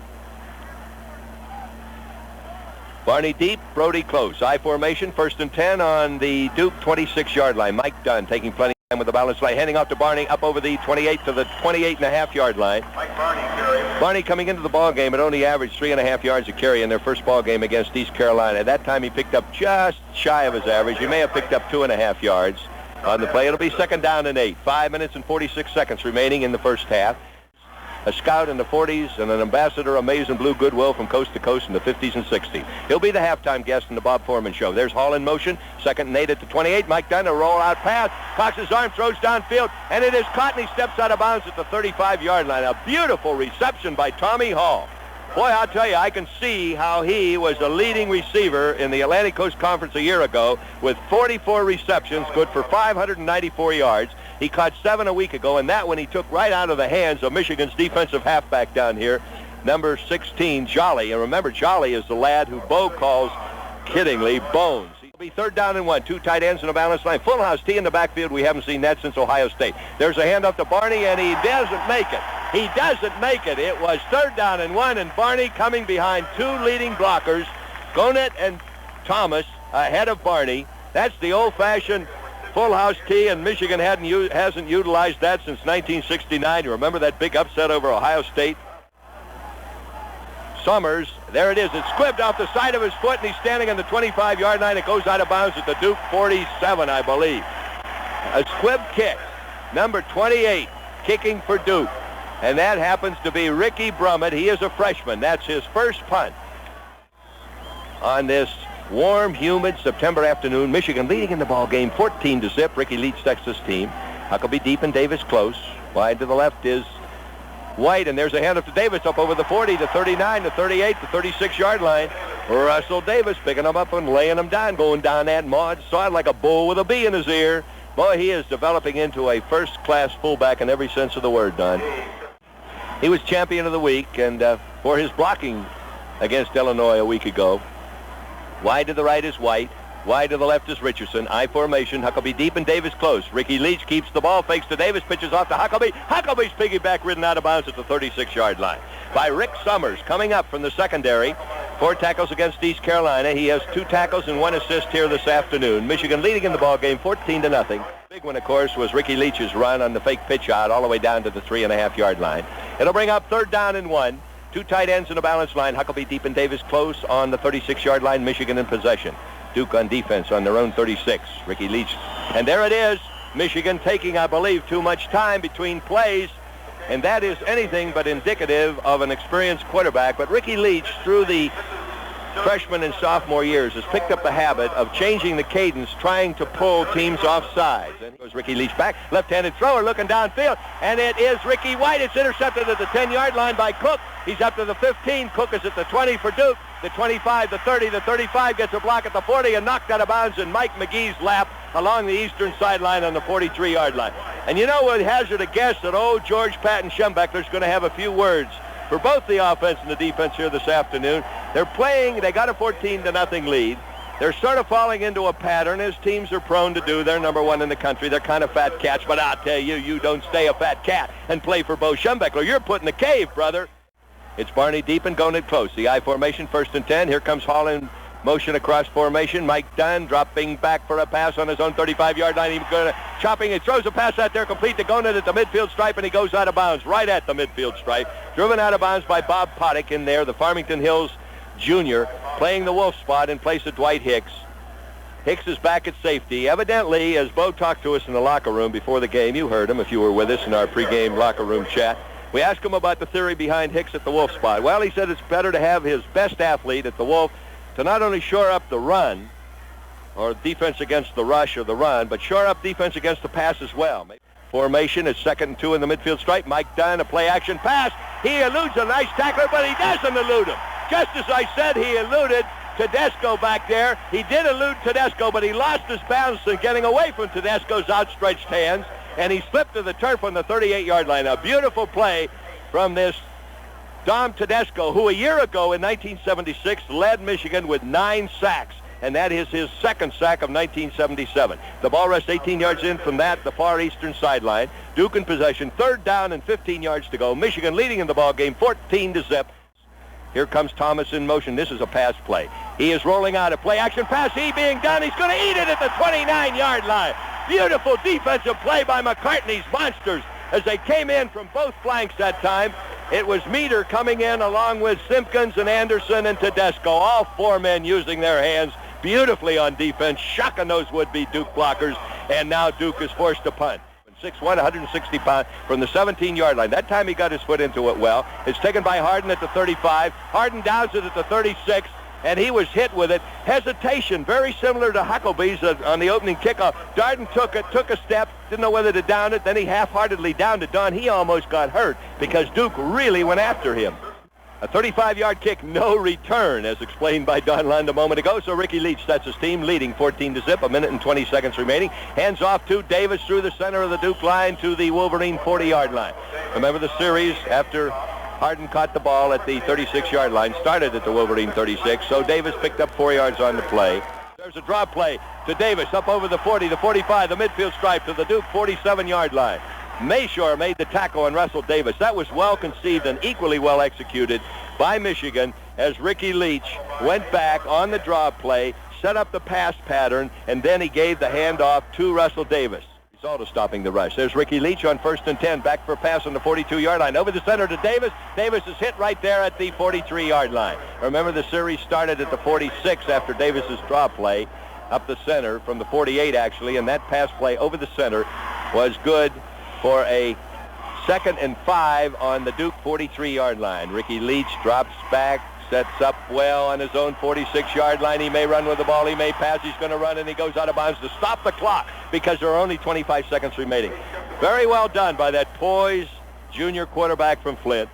Speaker 1: Barney deep, Brody close. I formation, 1st and 10 on the Duke 26-yard line. Mike Dunn taking plenty. And with the balance line, handing off to Barney up over the 28 to the 28.5-yard line. Barney coming into the ball game had only averaged 3.5 yards a carry in their first ball game against East Carolina. At that time, he picked up just shy of his average. He may have picked up 2.5 yards on the play. It'll be 2nd down and 8. 5 minutes and 46 seconds remaining in the first half. A scout in the 40s and an ambassador of maize and blue goodwill from coast to coast in the 50s and 60s. He'll be the halftime guest in the Bob Foreman Show. There's Hall in motion. 2nd and 8 at the 28. Mike Dunn, a roll-out pass. Cocks his arm, throws downfield, and it is caught, and he steps out of bounds at the 35-yard line. A beautiful reception by Tommy Hall. Boy, I'll tell you, I can see how he was a leading receiver in the Atlantic Coast Conference a year ago with 44 receptions, good for 594 yards. He caught 7 a week ago, and that one he took right out of the hands of Michigan's defensive halfback down here, number 16, Jolly. And remember, Jolly is the lad who Bo calls, kiddingly, Bones. It'll be 3rd down and 1. 2 tight ends and a balanced line. Full house T in the backfield. We haven't seen that since Ohio State. There's a handoff to Barney, and he doesn't make it. He doesn't make it. It was 3rd down and 1, and Barney coming behind 2 leading blockers, Gonet and Thomas, ahead of Barney. That's the old-fashioned full house T, and Michigan hasn't utilized that since 1969. You remember that big upset over Ohio State? Summers, there it is. It's squibbed off the side of his foot, and he's standing on the 25-yard line. It goes out of bounds at the Duke 47, I believe. A squib kick. Number 28 kicking for Duke. And that happens to be Ricky Brummett. He is a freshman. That's his first punt on this warm, humid September afternoon. Michigan leading in the ball game 14-0. Ricky Leach, Texas team. Huckabee deep and Davis close. Wide to the left is White, and there's a handoff to Davis up over the 40, the 39, the 38, the 36-yard line. Russell Davis picking him up and laying him down, going down that Maud. Saw it like a bull with a bee in his ear. Boy, he is developing into a first-class fullback in every sense of the word, Don. He was champion of the week, and for his blocking against Illinois a week ago. Wide to the right is White. Wide to the left is Richardson. I formation. Huckabee deep and Davis close. Ricky Leach keeps the ball, fakes to Davis, pitches off to Huckabee. Huckabee's piggyback ridden out of bounds at the 36-yard line by Rick Summers, coming up from the secondary. 4 tackles against East Carolina. He has 2 tackles and 1 assist here this afternoon. Michigan leading in the ball game 14-0. Big one, of course, was Ricky Leach's run on the fake pitch out all the way down to the 3.5-yard line. It'll bring up 3rd down and 1. 2 tight ends in a balanced line. Huckabee deep and Davis close on the 36-yard line. Michigan in possession. Duke on defense on their own 36. Ricky Leach. And there it is. Michigan taking, I believe, too much time between plays. And that is anything but indicative of an experienced quarterback. But Ricky Leach, through the freshman and sophomore years, has picked up the habit of changing the cadence, trying to pull teams off sides. And goes Ricky Leach back, left-handed thrower looking downfield, and it is Ricky White. It's intercepted at the 10-yard line by Cook. He's up to the 15. Cook is at the 20 for Duke. The 25, the 30, the 35 gets a block at the 40 and knocked out of bounds in Mike McGee's lap along the eastern sideline on the 43-yard line. And you know what, hazard a guess that old George Patton Schembechler's going to have a few words for both the offense and the defense here this afternoon. They're playing, they got a 14-0 lead. They're sort of falling into a pattern, as teams are prone to do. They're number 1 in the country. They're kind of fat cats, but I'll tell you, you don't stay a fat cat and play for Bo Schembechler. You're put in the cave, brother. It's Barney deep and Gonet close. The I formation, 1st and 10. Here comes Hall in motion across formation. Mike Dunn dropping back for a pass on his own 35-yard line. He's going to chopping. He throws a pass out there complete to Gonet at the midfield stripe, and he goes out of bounds right at the midfield stripe. Driven out of bounds by Bob Poddick in there, the Farmington Hills junior, playing the wolf spot in place of Dwight Hicks. Hicks is back at safety. Evidently, as Bo talked to us in the locker room before the game, you heard him if you were with us in our pregame locker room chat. We asked him about the theory behind Hicks at the wolf spot. Well, he said it's better to have his best athlete at the wolf to not only shore up the run, or defense against the rush or the run, but shore up defense against the pass as well. Formation is 2nd and 2 in the midfield stripe. Mike Dunn, a play-action pass. He eludes a nice tackler, but he doesn't elude him. Just as I said, he eluded Tedesco back there. He did elude Tedesco, but he lost his balance in getting away from Tedesco's outstretched hands, and he slipped to the turf on the 38-yard line. A beautiful play from this Dom Tedesco, who a year ago in 1976 led Michigan with 9 sacks, and that is his 2nd sack of 1977. The ball rests 18 yards in from that, the far eastern sideline. Duke in possession, 3rd down and 15 yards to go. Michigan leading in the ball game 14-0. Here comes Thomas in motion. This is a pass play. He is rolling out a play-action pass. He being done. He's going to eat it at the 29-yard line. Beautiful defensive play by McCartney's Monsters as they came in from both flanks that time. It was Meter coming in along with Simpkins and Anderson and Tedesco. All four men using their hands beautifully on defense, shocking those would-be Duke blockers, and now Duke is forced to punt. 6'1", 160 pounds from the 17-yard line. That time he got his foot into it well. It's taken by Harden at the 35. Harden downs it at the 36, and he was hit with it. Hesitation, very similar to Hucklebee's on the opening kickoff. Darden took a step, didn't know whether to down it, then he half-heartedly downed it. Don, he almost got hurt because Duke really went after him. A 35-yard kick, no return, as explained by Don Lund a moment ago. So Ricky Leach sets his team, leading 14-0, a minute and 20 seconds remaining. Hands off to Davis through the center of the Duke line to the Wolverine 40-yard line. Remember the series after Harden caught the ball at the 36-yard line, started at the Wolverine 36, so Davis picked up 4 yards on the play. There's a drop play to Davis up over the 40, the 45, the midfield stripe to the Duke 47-yard line. Mayshore made the tackle on Russell Davis. That was well conceived and equally well executed by Michigan as Ricky Leach went back on the draw play, set up the pass pattern, and then he gave the handoff to Russell Davis. He's also stopping the rush. There's Ricky Leach on 1st and 10, back for a pass on the 42-yard line. Over the center to Davis. Davis is hit right there at the 43-yard line. Remember, the series started at the 46 after Davis's draw play up the center from the 48, actually, and that pass play over the center was good for a 2nd and 5 on the Duke 43-yard line. Ricky Leach drops back, sets up well on his own 46-yard line. He may run with the ball, he may pass, he's going to run, and he goes out of bounds to stop the clock because there are only 25 seconds remaining. Very well done by that poised junior quarterback from Flint.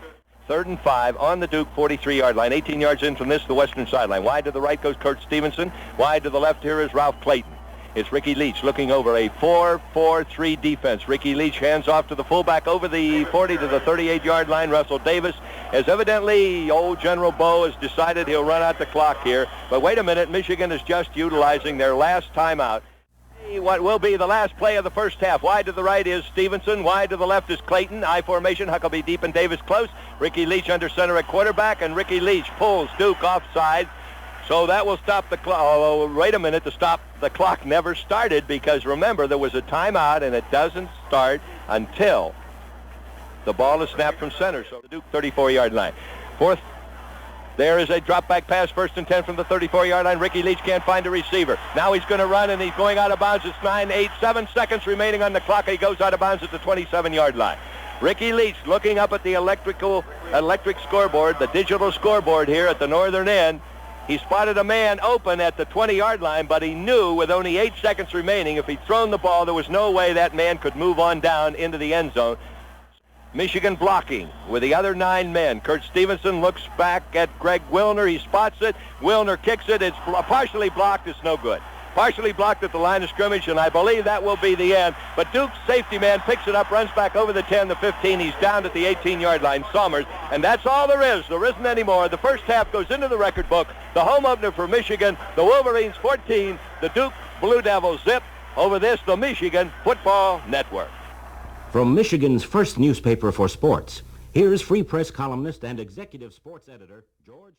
Speaker 1: 3rd and 5 on the Duke 43-yard line. 18 yards in from this, the western sideline. Wide to the right goes Kurt Stevenson. Wide to the left here is Ralph Clayton. It's Ricky Leach looking over a 4-4-3 defense. Ricky Leach hands off to the fullback over the 40 to the 38-yard line. Russell Davis, as evidently old General Bo has decided he'll run out the clock here. But wait a minute, Michigan is just utilizing their last timeout. What will be the last play of the first half. Wide to the right is Stevenson. Wide to the left is Clayton. I formation, Huckabee deep and Davis close. Ricky Leach under center at quarterback, and Ricky Leach pulls Duke offside. So that will stop the clock. Oh, wait a minute, to stop the clock never started because remember there was a timeout and it doesn't start until the ball is snapped from center. So the Duke 34-yard line. Fourth, there is a drop back pass, 1st and 10 from the 34-yard line. Ricky Leach can't find a receiver. Now he's going to run and he's going out of bounds. It's 9, 8, 7 seconds remaining on the clock. He goes out of bounds at the 27-yard line. Ricky Leach looking up at the electric scoreboard, the digital scoreboard here at the northern end. He spotted a man open at the 20-yard line, but he knew with only 8 seconds remaining, if he'd thrown the ball, there was no way that man could move on down into the end zone. Michigan blocking with the other 9 men. Kurt Stevenson looks back at Greg Wilner. He spots it. Wilner kicks it. It's partially blocked. It's no good. Partially blocked at the line of scrimmage, and I believe that will be the end. But Duke's safety man picks it up, runs back over the 10, the 15. He's down at the 18-yard line, Somers, and that's all there is. There isn't any more. The first half goes into the record book. The home opener for Michigan, the Wolverines 14, the Duke Blue Devils zip. Over this, the Michigan Football Network.
Speaker 4: From Michigan's first newspaper for sports, here's Free Press columnist and executive sports editor George.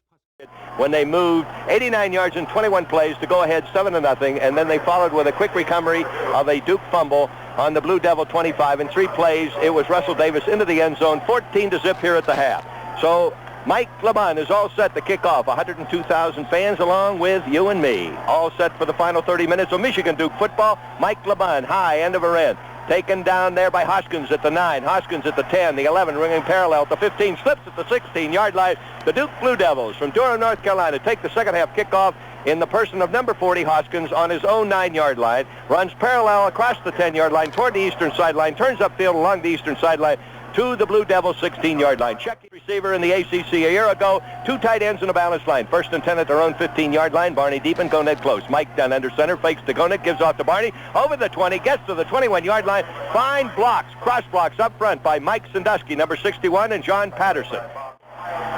Speaker 1: When they moved 89 yards in 21 plays to go ahead 7-0, and then they followed with a quick recovery of a Duke fumble on the Blue Devil 25. In 3 plays, it was Russell Davis into the end zone, 14-0 here at the half. So Mike Laban is all set to kick off. 102,000 fans along with you and me. All set for the final 30 minutes of Michigan Duke football. Mike Laban, high, end over end. Taken down there by Hoskins at the 9, Hoskins at the 10, the 11 ringing parallel at the 15, slips at the 16-yard line. The Duke Blue Devils from Durham, North Carolina take the second half kickoff in the person of number 40, Hoskins, on his own 9-yard line, runs parallel across the 10-yard line toward the eastern sideline, turns upfield along the eastern sideline to the Blue Devils 16-yard line. Check receiver in the ACC a year ago. 2 tight ends in a balanced line. 1st and 10 at their own 15-yard line. Barney deep and Gonet close. Mike down under center, fakes to Gonet, gives off to Barney. Over the 20, gets to the 21-yard line. Fine blocks, cross blocks up front by Mike Sandusky, number 61, and John Patterson.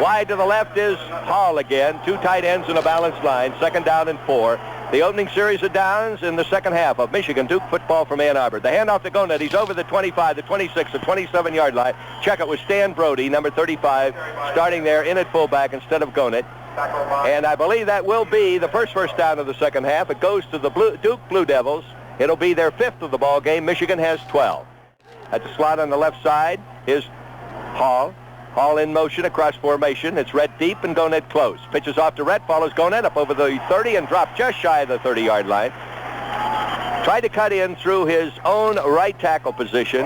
Speaker 1: Wide to the left is Hall again. 2 tight ends in a balanced line. 2nd down and 4. The opening series of downs in the second half of Michigan Duke football from Ann Arbor. The handoff to Gonet. He's over the 25, the 26, the 27-yard line. Check it with Stan Brody, number 35, starting there in at fullback instead of Gonet. And I believe that will be the first down of the second half. It goes to the Duke Blue Devils It'll be their 5th of the ball game. Michigan has 12. At the slot on the left side is Hall. Hall in motion across formation. It's Rhett deep and Gonett close. Pitches off to Rhett, follows Gonett up over the 30 and dropped just shy of the 30-yard line. Tried to cut in through his own right tackle position.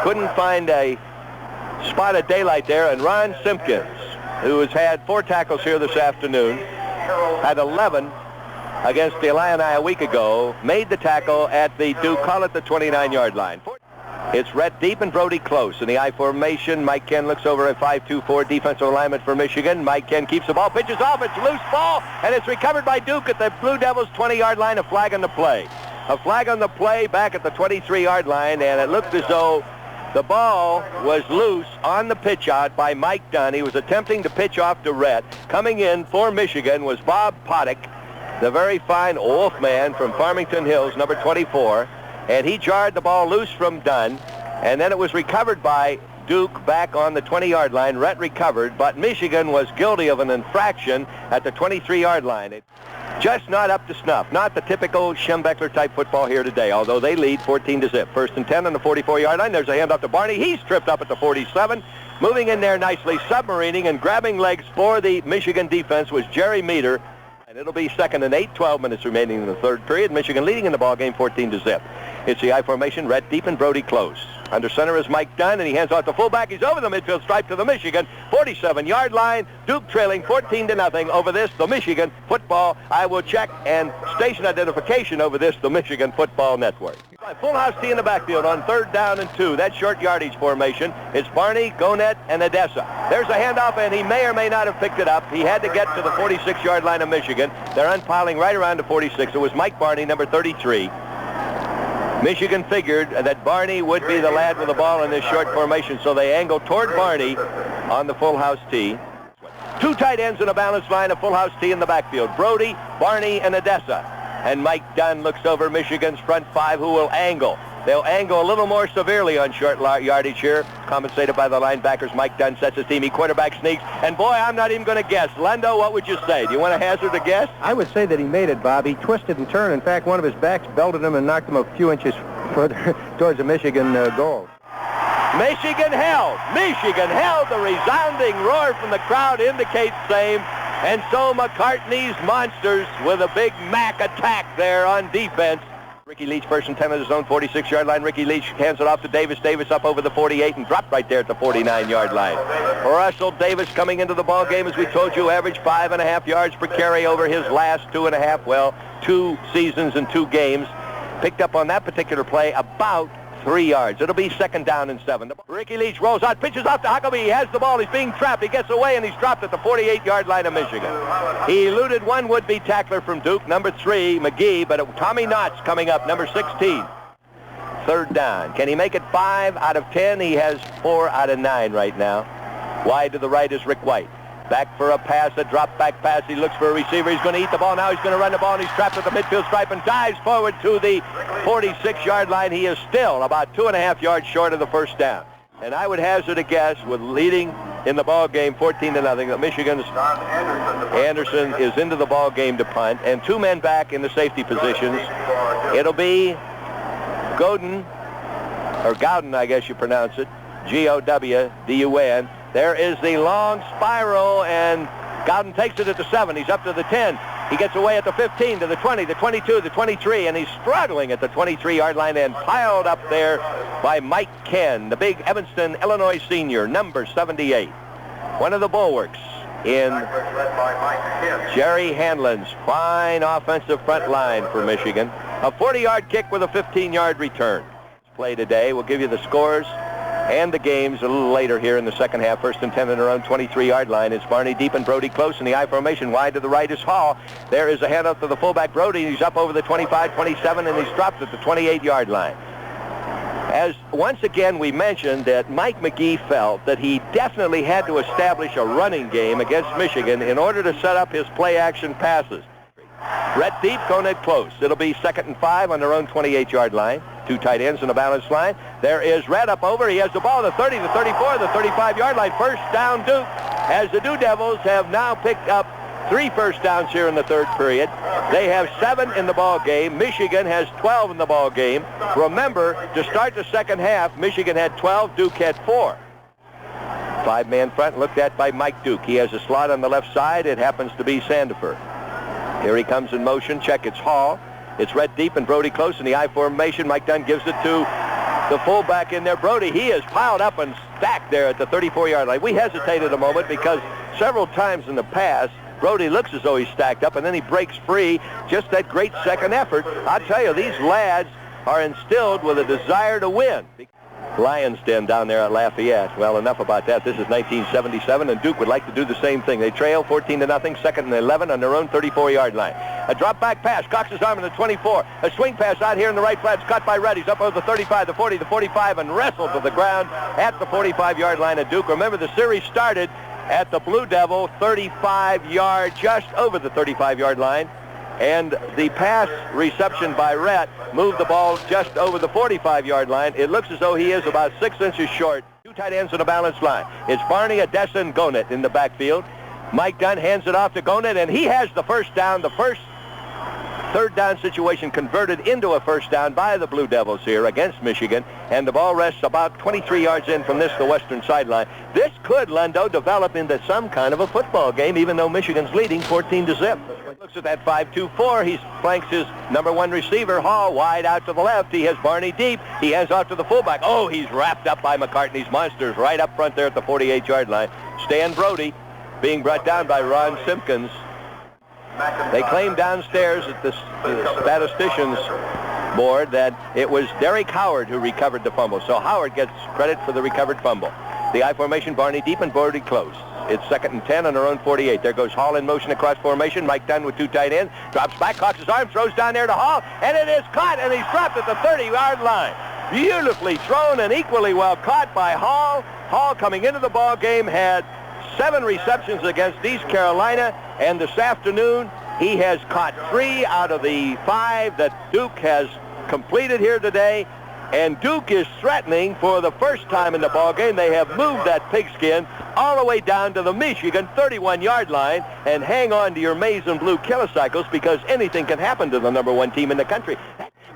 Speaker 1: Couldn't find a spot of daylight there, and Ron Simpkins, who has had 4 tackles here this afternoon, had 11 against the Illini a week ago, made the tackle at the Duke, call it the 29-yard line. It's Rhett deep and Brody close. In the I formation, Mike Ken looks over at 5-2-4 defensive alignment for Michigan. Mike Ken keeps the ball, pitches off, it's loose ball, and it's recovered by Duke at the Blue Devils' 20-yard line, a flag on the play. A flag on the play back at the 23-yard line, and it looked as though the ball was loose on the pitch out by Mike Dunn. He was attempting to pitch off to Rhett. Coming in for Michigan was Bob Poddick, the very fine Wolf man from Farmington Hills, number 24. And he jarred the ball loose from Dunn, and then it was recovered by Duke back on the 20-yard line. Rhett recovered, but Michigan was guilty of an infraction at the 23-yard line. It just not up to snuff. Not the typical Schembechler-type football here today, although they lead 14-0. 1st and 10 on the 44-yard line. There's a handoff to Barney. He's tripped up at the 47. Moving in there nicely, submarining and grabbing legs for the Michigan defense was Jerry Meter. And it'll be 2nd and 8, 12 minutes remaining in the 3rd period. Michigan leading in the ball game 14-0. It's the I formation, Rhett deep and Brody close. Under center is Mike Dunn, and he hands off the fullback. He's over the midfield stripe to the Michigan 47-yard line. Duke trailing 14-0 over this, the Michigan football. I will check and station identification over this, the Michigan Football Network. Full house tee in the backfield on 3rd down and 2. That short yardage formation. It's Barney, Gonett, and Odessa. There's a handoff, and he may or may not have picked it up. He had to get to the 46-yard line of Michigan. They're unpiling right around to 46. It was Mike Barney, number 33. Michigan figured that Barney would be the lad with the ball in this short formation, so they angled toward Barney on the full house tee. 2 tight ends in a balanced line, a full house tee in the backfield. Brody, Barney, and Odessa. And Mike Dunn looks over Michigan's front 5, who will angle. They'll angle a little more severely on short yardage here, compensated by the linebackers. Mike Dunn sets his team. He quarterback sneaks. And boy, I'm not even going to guess. Lendo, what would you say? Do you want to hazard a guess?
Speaker 2: I would say that he made it, Bob. He twisted and turned. In fact, one of his backs belted him and knocked him a few inches further towards the Michigan goal.
Speaker 1: Michigan held. Michigan held. The resounding roar from the crowd indicates same. And so McCartney's Monsters with a big Mac attack there on defense. Ricky Leach, 1st and 10 at his own 46-yard line. Ricky Leach hands it off to Davis. Davis up over the 48 and dropped right there at the 49-yard line. Russell Davis coming into the ball game, as we told you, averaged 5.5 yards per carry over his last 2.5, well, 2 seasons and 2 games. Picked up on that particular play about 3 yards. It'll be 2nd down and 7. Ricky Leach rolls out, pitches off to Huckabee. He has the ball. He's being trapped. He gets away, and he's dropped at the 48-yard line of Michigan. He eluded one would-be tackler from Duke, number 3, McGee, but Tommy Knott's coming up, number 16. 3rd down. Can he make it 5 out of 10? He has 4 out of 9 right now. Wide to the right is Rick White. Back for a pass, a drop-back pass. He looks for a receiver. He's going to eat the ball. Now he's going to run the ball, and he's trapped at the midfield stripe and dives forward to the 46-yard line. He is still about 2.5 yards short of the 1st down. And I would hazard a guess, with leading in the ball game 14-0, that Michigan's Anderson is into the ball game to punt, and 2 men back in the safety positions. It'll be Gowden, or Gowden, I guess you pronounce it, Gowdun. There is the long spiral, and Gowden takes it at the 7. He's up to the 10. He gets away at the 15, to the 20, the 22, the 23, and he's struggling at the 23-yard line and piled up there by Mike Ken, the big Evanston, Illinois senior, number 78. One of the bulwarks in Jerry Hanlon's fine offensive front line for Michigan. A 40-yard kick with a 15-yard return. Play today. We'll give you the scores and the games a little later here in the second half. 1st and 10 in their own 23-yard line. It's Barney deep and Brody close in the I formation. Wide to the right is Hall. There is a handoff to the fullback Brody. He's up over the 25, 27, and he's dropped at the 28-yard line. As once again we mentioned that Mike McGee felt that he definitely had to establish a running game against Michigan in order to set up his play-action passes. Rhett deep, Gonett close. It'll be 2nd and 5 on their own 28-yard line. 2 tight ends in a balanced line. There is Rhett up over. He has the ball, the 30, the 34, the 35-yard line. 1st down Duke, as the Blue Devils have now picked up 3 first downs here in the third period. They have 7 in the ball game. Michigan has 12 in the ball game. Remember, to start the second half, Michigan had 12, Duke had 4. 5-man front looked at by Mike Duke. He has a slot on the left side. It happens to be Sandifer. Here he comes in motion. Check, it's Hall. It's Rhett deep and Brody close in the I formation. Mike Dunn gives it to the fullback in there. Brody, he is piled up and stacked there at the 34-yard line. We hesitated a moment because several times in the past, Brody looks as though he's stacked up, and then he breaks free. Just that great second effort. I'll tell you, these lads are instilled with a desire to win. Lions Den down there at Lafayette. Well, enough about that. This is 1977, and Duke would like to do the same thing. They trail 14-0, 2nd and 11 on their own 34-yard line. A drop-back pass. Cox his arm in the 24. A swing pass out here in the right flat. Caught by Reddy. He's up over the 35, the 40, the 45, and wrestled to the ground at the 45-yard line of Duke. Remember, the series started at the Blue Devil 35-yard, just over the 35-yard line. And the pass reception by Rhett moved the ball just over the 45-yard line. It looks as though he is about 6 inches short. 2 tight ends on a balanced line. It's Barney, Odessa, and Gonet in the backfield. Mike Dunn hands it off to Gonet, and he has the first down. The first third down situation converted into a first down by the Blue Devils here against Michigan, and the ball rests about 23 yards in from the western sideline. This could, Lendo, develop into some kind of a football game, even though Michigan's leading 14-0. Looks at that 5-2-4. He flanks his number 1 receiver, Hall, wide out to the left. He has Barney deep. He hands off to the fullback. Oh, he's wrapped up by McCartney's monsters right up front there at the 48-yard line. Stan Brody being brought down by Ron Simpkins. They claim downstairs at the statisticians board that it was Derek Howard who recovered the fumble. So Howard gets credit for the recovered fumble. The I formation, Barney deep and Brody close. It's 2nd and 10 on their own 48. There goes Hall in motion across formation. Mike Dunn with 2 tight ends. Drops back, cocks his arm, throws down there to Hall, and it is caught, and he's dropped at the 30-yard line. Beautifully thrown and equally well caught by Hall. Hall, coming into the ball game, had 7 receptions against East Carolina, and this afternoon he has caught 3 out of the 5 that Duke has completed here today. And Duke is threatening for the first time in the ball game. They have moved that pigskin all the way down to the Michigan 31-yard line, and hang on to your maize and blue kilocycles because anything can happen to the number 1 team in the country.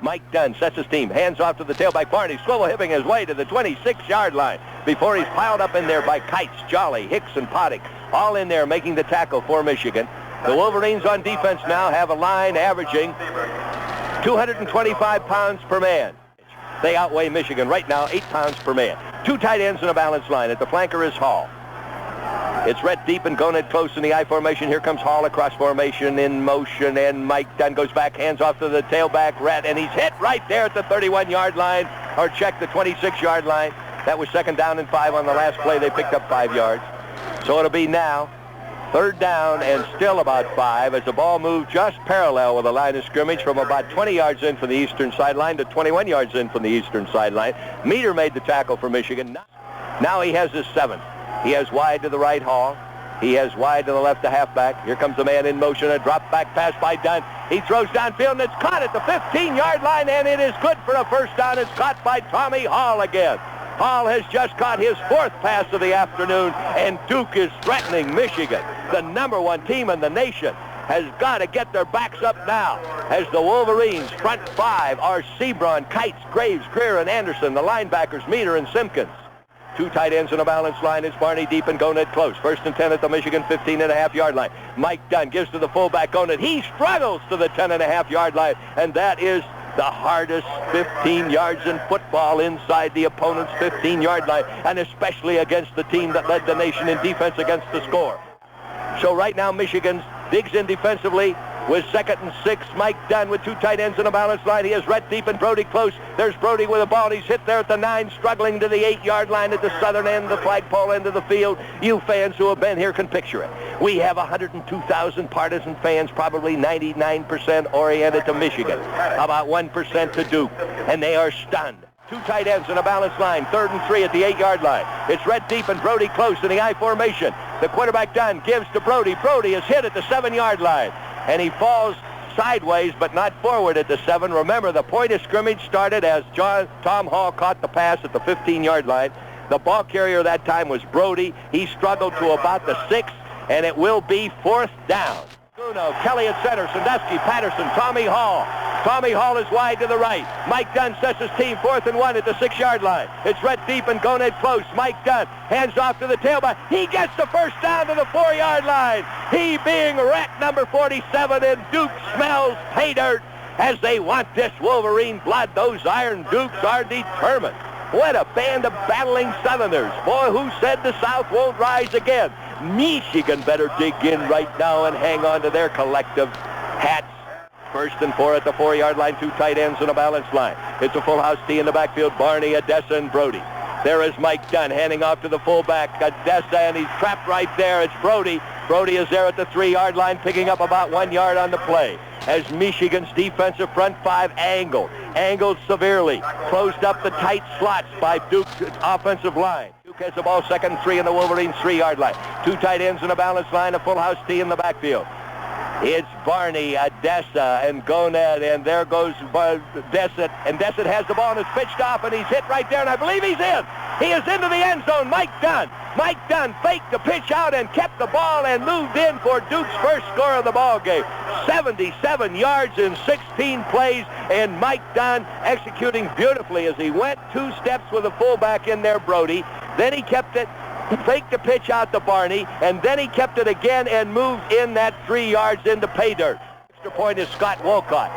Speaker 1: Mike Dunn sets his team, hands off to the tailback Barney, swivel hipping his way to the 26-yard line before he's piled up in there by Kites, Jolly, Hicks, and Poddick, all in there making the tackle for Michigan. The Wolverines on defense now have a line averaging 225 pounds per man. They outweigh Michigan right now 8 pounds per man. 2 tight ends in a balanced line. At the flanker is Hall. It's Rhett deep and Gonet close in the I formation. Here comes Hall across formation in motion, and Mike Dunn goes back, hands off to the tailback Rhett, and he's hit right there at the 31-yard line, or check the 26-yard line. That was 2nd down and 5 on the last play. They picked up 5 yards. So it'll be now 3rd down and still about 5 as the ball moved just parallel with the line of scrimmage from about 20 yards in from the eastern sideline to 21 yards in from the eastern sideline. Meter made the tackle for Michigan. Now he has his 7th. He has wide to the right Hall. He has wide to the left to halfback. Here comes the man in motion. A drop back pass by Dunn. He throws downfield, and it's caught at the 15-yard line, and it is good for a first down. It's caught by Tommy Hall again. Hall has just caught his 4th pass of the afternoon, and Duke is threatening Michigan. The number 1 team in the nation has got to get their backs up now as the Wolverines front 5 are Sebron, Kites, Graves, Greer, and Anderson. The linebackers, Meter and Simpkins. 2 tight ends in a balanced line. It's Barney deep and Gonet close. 1st and 10 at the Michigan 15.5-yard line. Mike Dunn gives to the fullback Gonet. He struggles to the 10.5-yard line, and that is the hardest 15 yards in football inside the opponent's 15-yard line, and especially against the team that led the nation in defense against the score. So right now Michigan digs in defensively with 2nd and 6. Mike Dunn with 2 tight ends in a balanced line. He has Rhett deep and Brody close. There's Brody with a ball. He's hit there at the 9, struggling to the 8-yard line at the southern end, the flagpole end of the field. You fans who have been here can picture it. We have 102,000 partisan fans, probably 99% oriented to Michigan, about 1% to Duke, and they are stunned. 2 tight ends in a balanced line, 3rd and 3 at the 8-yard line. It's Rhett deep and Brody close in the I formation. The quarterback Dunn gives to Brody. Brody is hit at the 7-yard line, and he falls sideways but not forward at the 7. Remember, the point of scrimmage started as Tom Hall caught the pass at the 15-yard line. The ball carrier that time was Brody. He struggled to about the 6. and it will be 4th down. Kelly at center, Sandusky, Patterson, Tommy Hall. Tommy Hall is wide to the right. Mike Dunn sets his team 4th and 1 at the 6-yard line. It's Rhett Deep and Goned close. Mike Dunn hands off to the tailback. He gets the first down to the 4-yard line. He being Rhett, number 47, and Duke smells pay dirt as they want this Wolverine blood. Those Iron Dukes are determined. What a band of battling Southerners. Boy, who said the South won't rise again? Michigan better dig in right now and hang on to their collective hats. 1st and 4 at the 4-yard line, 2 tight ends and a balance line. It's a full house tee in the backfield, Barney, Odessa, and Brody. There is Mike Dunn handing off to the fullback, Odessa, and he's trapped right there. It's Brody. Brody is there at the 3-yard line, picking up about 1 yard on the play. As Michigan's defensive front 5 angled severely, closed up the tight slots by Duke's offensive line. Duke has the ball 2nd and 3 in the Wolverines' 3-yard line. 2 tight ends and a balance line, a full house tee in the backfield. It's Barney, Odessa, and Goned, and there goes Dessett, and Dessett has the ball and it's pitched off, and he's hit right there, and I believe he's in. He is into the end zone. Mike Dunn faked the pitch out and kept the ball and moved in for Duke's first score of the ball game. 77 yards in 16 plays, and Mike Dunn executing beautifully as he went 2 steps with the fullback in there, Brody. Then he kept it, faked the pitch out to Barney, and then he kept it again and moved in that 3 yards into pay dirt. Extra point is Scott Wolcott.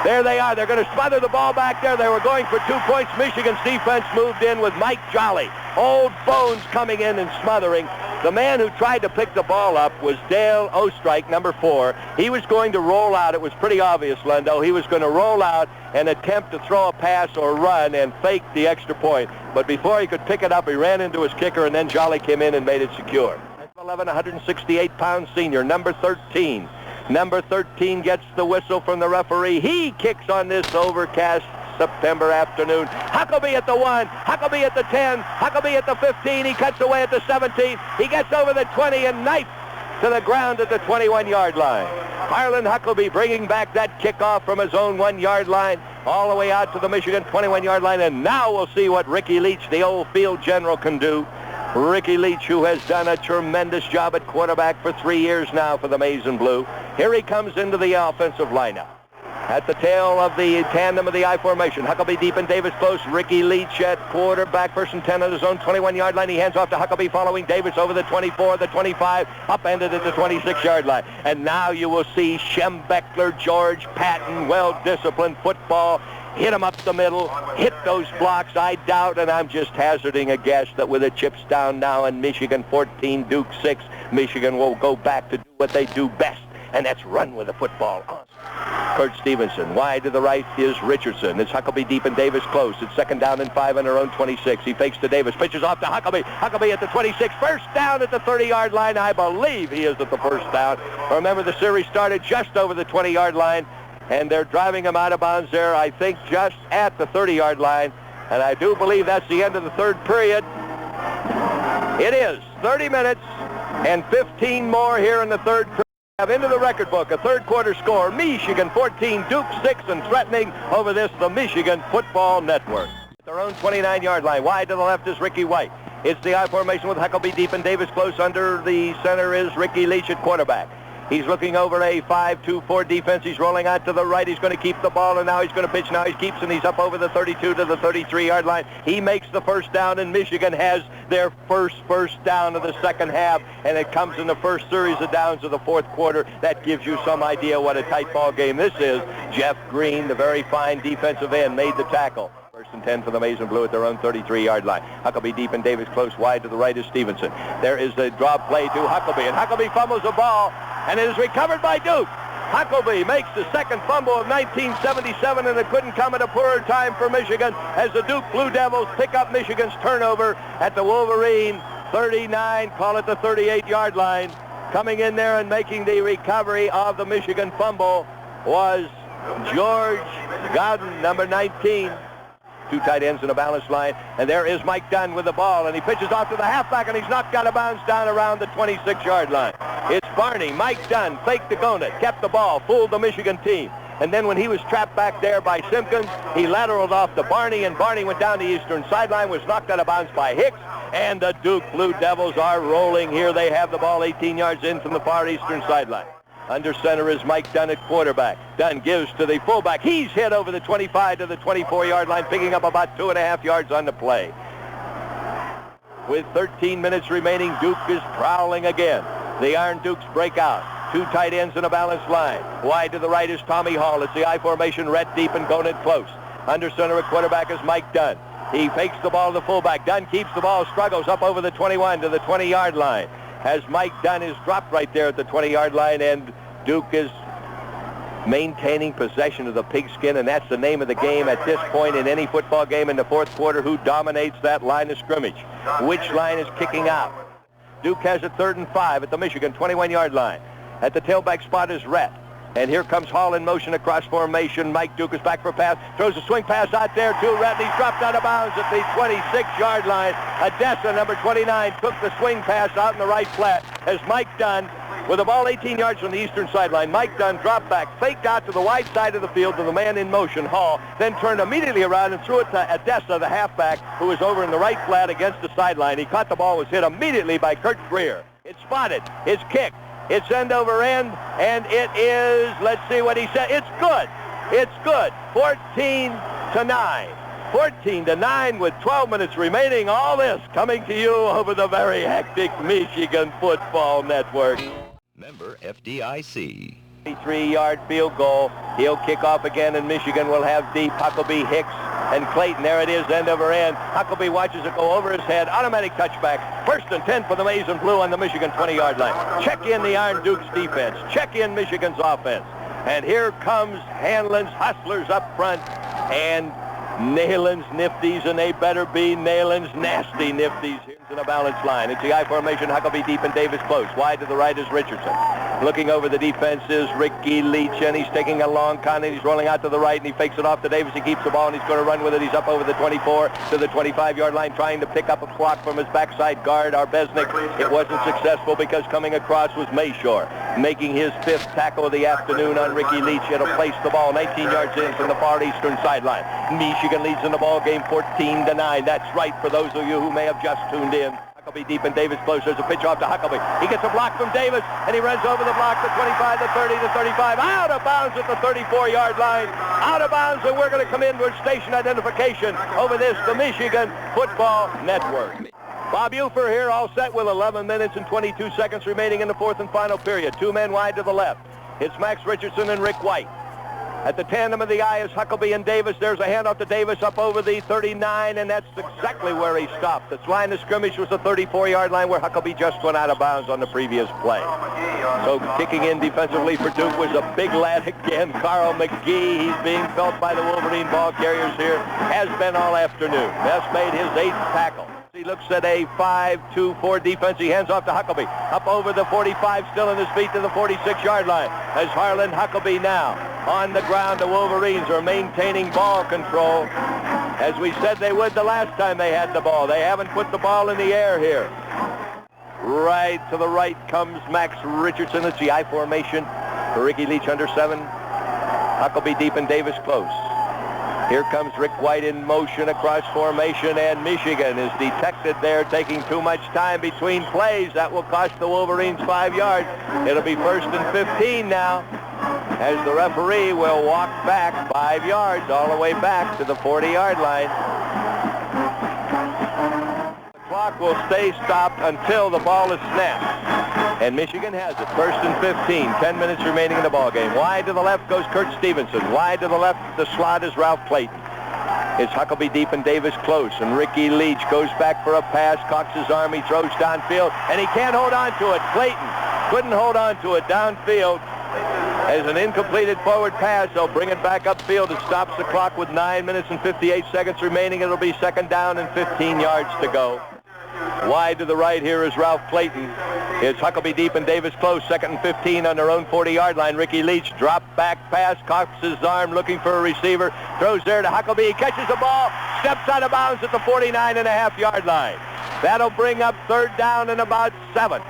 Speaker 1: There they are. They're going to smother the ball back there. They were going for 2 points. Michigan's defense moved in with Mike Jolly. Old Bones coming in and smothering. The man who tried to pick the ball up was Dale Ostrike, number 4. He was going to roll out. It was pretty obvious, Lendo. He was going to roll out and attempt to throw a pass or run and fake the extra point. But before he could pick it up, he ran into his kicker, and then Jolly came in and made it secure. 11, 168-pound senior, number 13. Number 13 gets the whistle from the referee. He kicks on this overcast September afternoon. Huckabee at the 1, Huckabee at the 10, Huckabee at the 15. He cuts away at the 17. He gets over the 20 and knifed to the ground at the 21-yard line. Harlan Huckabee bringing back that kickoff from his own 1-yard line all the way out to the Michigan 21-yard line. And now we'll see what Ricky Leach, the old field general, can do. Ricky Leach, who has done a tremendous job at quarterback for 3 years now for the Maize and Blue. Here he comes into the offensive lineup. At the tail of the tandem of the I formation, Huckabee deep and Davis close. Ricky Leach at quarterback, 1st and 10 on his own 21-yard line. He hands off to Huckabee following Davis over the 24, the 25, upended at the 26-yard line. And now you will see Schembechler, George Patton, well-disciplined football. Hit him up the middle, hit those blocks. I doubt, and I'm just hazarding a guess, that with the chips down now in Michigan 14, Duke 6, Michigan will go back to do what they do best, and that's run with the football. Kurt Stevenson. Wide to the right is Richardson. It's Huckabee deep and Davis close. It's 2nd down and 5 on their own 26. He fakes to Davis. Pitches off to Huckabee. Huckabee at the 26. First down at the 30-yard line. I believe he is at the first down. Remember, the series started just over the 20-yard line, and they're driving him out of bounds there, I think, just at the 30-yard line. And I do believe that's the end of the 3rd period. It is 30 minutes and 15 more here in the 3rd period. Into the record book, a 3rd quarter score, Michigan 14, Duke 6, and threatening over this, the Michigan Football Network. At their own 29-yard line, wide to the left is Ricky White. It's the I formation with Huckabee deep and Davis close. Under the center is Ricky Leach at quarterback. He's looking over a 5-2-4 defense. He's rolling out to the right. He's going to keep the ball, and now he's going to pitch. Now he keeps, and he's up over the 32 to the 33-yard line. He makes the first down, and Michigan has their first down of the 2nd half, and it comes in the first series of downs of the 4th quarter. That gives you some idea what a tight ball game this is. Jeff Green, the very fine defensive end, made the tackle. 1st and 10 for the Maize and Blue at their own 33-yard line. Huckabee deep and Davis close. Wide to the right is Stevenson. There is the drop play to Huckabee, and Huckabee fumbles the ball, and it is recovered by Duke. Huckabee makes the 2nd fumble of 1977, and it couldn't come at a poorer time for Michigan as the Duke Blue Devils pick up Michigan's turnover at the Wolverine 39, call it the 38-yard line. Coming in there and making the recovery of the Michigan fumble was George Godin, number 19. 2 tight ends in a balanced line, and there is Mike Dunn with the ball, and he pitches off to the halfback, and he's knocked out of bounds down around the 26-yard line. It's Barney. Mike Dunn faked the Goned, kept the ball, fooled the Michigan team, and then when he was trapped back there by Simpkins, he lateraled off to Barney, and Barney went down the eastern sideline, was knocked out of bounds by Hicks, and the Duke Blue Devils are rolling here. They have the ball 18 yards in from the far eastern sideline. Under center is Mike Dunn at quarterback. Dunn gives to the fullback. He's hit over the 25 to the 24-yard line, picking up about 2.5 yards on the play. With 13 minutes remaining, Duke is prowling again. The Iron Dukes break out. Two tight ends in a balanced line. Wide to the right is Tommy Hall. It's the I formation, red deep and going in close. Under center at quarterback is Mike Dunn. He fakes the ball to the fullback. Dunn keeps the ball, struggles up over the 21 to the 20-yard line. As Mike Dunn is dropped right there at the 20-yard line, and Duke is maintaining possession of the pigskin, and that's the name of the game at this point in any football game in the fourth quarter. Who dominates that line of scrimmage? Which line is kicking out? Duke has a 3rd and 5 at the Michigan 21-yard line. At the tailback spot is Rhett. And here comes Hall in motion across formation. Mike Duke is back for a pass. Throws a swing pass out there to Rhett. He's dropped out of bounds at the 26-yard line. Odessa, number 29, took the swing pass out in the right flat as Mike Dunn, with the ball 18 yards from the eastern sideline. Mike Dunn dropped back, faked out to the wide side of the field to the man in motion, Hall, then turned immediately around and threw it to Odessa, the halfback, who was over in the right flat against the sideline. He caught the ball, was hit immediately by Kurt Greer. It's spotted. It's kicked. It's end over end, and it is, let's see what he said. It's good. It's good. 14-9. 14-9 with 12 minutes remaining. All this coming to you over the very hectic Michigan Football Network.
Speaker 3: Member FDIC.
Speaker 1: 3-yard field goal. He'll kick off again, and Michigan will have deep. Huckabee, Hicks, and Clayton. There it is, end over end. Huckabee watches it go over his head. Automatic touchback. 1st and 10 for the Maize and Blue on the Michigan 20-yard line. Check in the Iron Dukes defense. Check in Michigan's offense. And here comes Hanlon's Hustlers up front, and Nayland's Nifties, and they better be Nayland's nasty Nifties. Here's in a balanced line. It's the I formation. Huckabee deep and Davis close. Wide to the right is Richardson. Looking over the defense is Ricky Leach, and he's taking a long con, and he's rolling out to the right, and he fakes it off to Davis. He keeps the ball, and he's going to run with it. He's up over the 24 to the 25-yard line, trying to pick up a block from his backside guard, Arbesnik. It wasn't successful because coming across was Mayshore, making his 5th tackle of the afternoon on Ricky Leach. It'll place the ball 19 yards in from the far eastern sideline. Michigan leads in the ball game 14-9. That's right for those of you who may have just tuned in. Huckabee deep and Davis close. There's a pitch off to Huckabee. He gets a block from Davis, and he runs over the block to 25, to 30, to 35. Out of bounds at the 34-yard line. Out of bounds, and we're going to come in with station identification over this, the Michigan Football Network. Bob Ufer here, all set with 11 minutes and 22 seconds remaining in the 4th and final period. 2 men wide to the left. It's Max Richardson and Rick White. At the tandem of the eye is Huckabee and Davis. There's a handoff to Davis up over the 39, and that's exactly where he stopped. The line of scrimmage was the 34-yard line where Huckabee just went out of bounds on the previous play. So kicking in defensively for Duke was a big lad again, Carl McGee. He's being felt by the Wolverine ball carriers here, has been all afternoon. Best made his 8th tackle. He looks at a 5-2-4 defense. He hands off to Huckabee. Up over the 45, still in his feet to the 46-yard line. As Harlan Huckabee now on the ground, the Wolverines are maintaining ball control, as we said they would the last time they had the ball. They haven't put the ball in the air here. Right to the right comes Max Richardson. It's the I formation for Ricky Leach under 7. Huckabee deep and Davis close. Here comes Rick White in motion across formation, and Michigan is detected there taking too much time between plays. That will cost the Wolverines 5 yards. It'll be 1st and 15 now, as the referee will walk back 5 yards all the way back to the 40-yard line. The clock will stay stopped until the ball is snapped. And Michigan has it. 1st and 15. 10 minutes remaining in the ball game. Wide to the left goes Kurt Stevenson. Wide to the left, the slot is Ralph Clayton. It's Huckabee deep and Davis close. And Ricky Leach goes back for a pass, cocks his arm, he throws downfield, and he can't hold on to it. Clayton couldn't hold on to it downfield. As an incompleted forward pass, they'll bring it back upfield. It stops the clock with 9 minutes and 58 seconds remaining. It'll be 2nd down and 15 yards to go. Wide to the right here is Ralph Clayton. It's Huckabee deep and Davis close. 2nd and 15 on their own 40-yard line. Ricky Leach drop back pass, cocks his arm looking for a receiver. Throws there to Huckabee. He catches the ball. Steps out of bounds at the 49.5-yard line. That'll bring up 3rd down and about 7.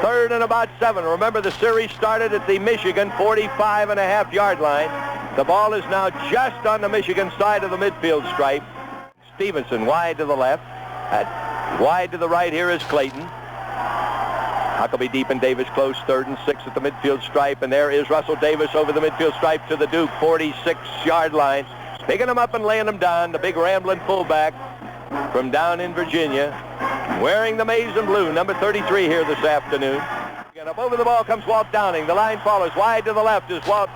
Speaker 1: 3rd and about 7. Remember, the series started at the Michigan 45.5-yard line. The ball is now just on the Michigan side of the midfield stripe. Stevenson wide to the left. Wide to the right here is Clayton. Huckabee deep and Davis close, 3rd and 6 at the midfield stripe, and there is Russell Davis over the midfield stripe to the Duke 46-yard line. Picking him up and laying him down, the big rambling fullback from down in Virginia, wearing the maize and blue, number 33 here this afternoon. And up over the ball comes Walt Downing. The line follows. Wide to the left is Walt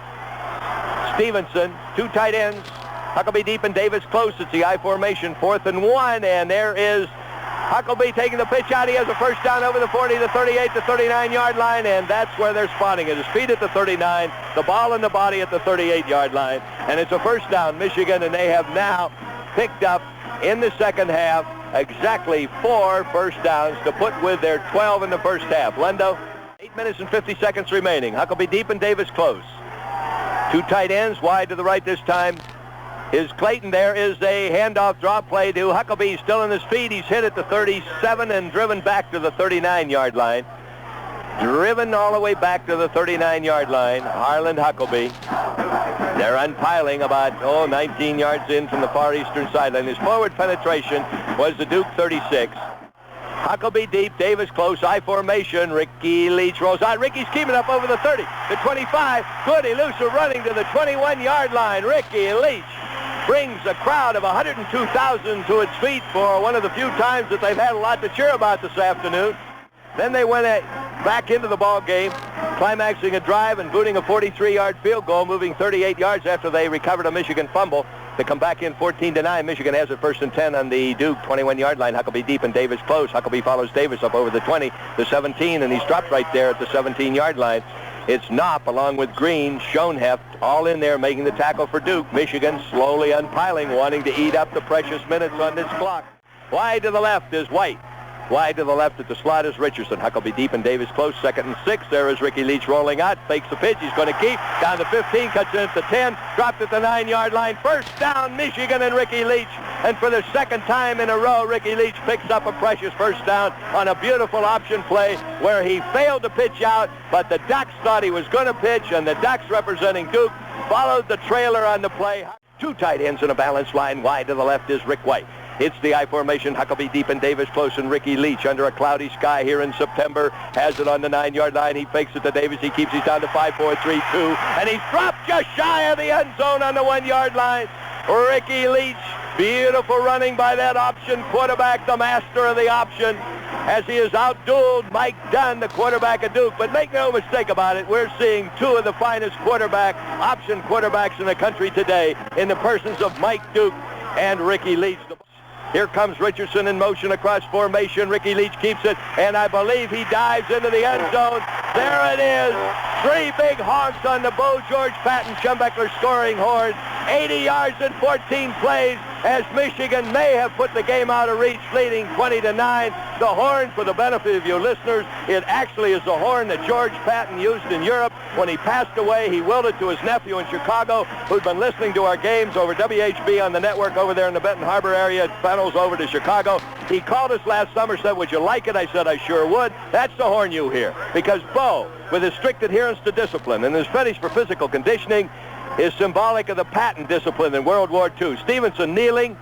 Speaker 1: Stevenson. 2 tight ends. Huckabee deep and Davis close. It's the I formation, 4th and 1, and there is Huckabee taking the pitch out. He has a first down over the 40, the 38, the 39-yard line, and that's where they're spotting it. His feet at the 39, the ball in the body at the 38-yard line, and it's a first down, Michigan, and they have now picked up in the second half exactly 4 first downs to put with their 12 in the first half. Lendo, 8 minutes and 50 seconds remaining. Huckabee deep and Davis close. 2 tight ends, wide to the right this time is Clayton. There is a handoff drop play to Huckabee, still on his feet. He's hit at the 37 and driven back to the 39-yard line. Driven all the way back to the 39-yard line, Harland Huckabee. They're unpiling about, 19 yards in from the far eastern sideline. His forward penetration was the Duke 36. Huckabee deep, Davis close, I formation. Ricky Leach rolls out. Ricky's keeping up over the 30, the 25. Good, elusive running to the 21-yard line. Ricky Leach brings a crowd of 102,000 to its feet for one of the few times that they've had a lot to cheer about this afternoon. Then they went back into the ball game, climaxing a drive and booting a 43-yard field goal, moving 38 yards after they recovered a Michigan fumble to come back in 14-9. Michigan has it 1st and 10 on the Duke 21-yard line. Huckabee deep and Davis close. Huckabee follows Davis up over the 20, the 17, and he's dropped right there at the 17-yard line. It's Knopp along with Green, Schoenheft, all in there making the tackle for Duke. Michigan slowly unpiling, wanting to eat up the precious minutes on this clock. Wide to the left is White. Wide to the left at the slot is Richardson. Huckabee deep and Davis close, 2nd and 6. There is Ricky Leach rolling out, fakes the pitch. He's going to keep down to 15, cuts in at the 10, dropped at the 9-yard line. First down, Michigan and Ricky Leach. And for the second time in a row, Ricky Leach picks up a precious first down on a beautiful option play where he failed to pitch out, but the Ducks thought he was going to pitch, and the Ducks, representing Duke, followed the trailer on the play. 2 tight ends in a balanced line. Wide to the left is Rick White. It's the I formation. Huckabee deep and Davis close, and Ricky Leach under a cloudy sky here in September has it on the 9-yard line. He fakes it to Davis. He keeps it down to 5, 4, 3, 2, and he's dropped just shy of the end zone on the 1-yard line. Ricky Leach, beautiful running by that option quarterback, the master of the option, as he has outdueled Mike Dunn, the quarterback of Duke. But make no mistake about it, we're seeing 2 of the finest option quarterbacks in the country today in the persons of Mike Duke and Ricky Leach. Here comes Richardson in motion across formation. Ricky Leach keeps it, and I believe he dives into the end zone. There it is. 3 big honks on the Bo George Patton Schembechler scoring horn. 80 yards in 14 plays as Michigan may have put the game out of reach, leading 20-9. The horn, for the benefit of you listeners, it actually is the horn that George Patton used in Europe when he passed away. He willed it to his nephew in Chicago, who'd been listening to our games over WHB on the network over there in the Benton Harbor area. It funnels over to Chicago. He called us last summer, said, "Would you like it?" I said, "I sure would." That's the horn you hear, because Bo, with his strict adherence to discipline and his fetish for physical conditioning, is symbolic of the Patton discipline in World War II. Stevenson kneeling.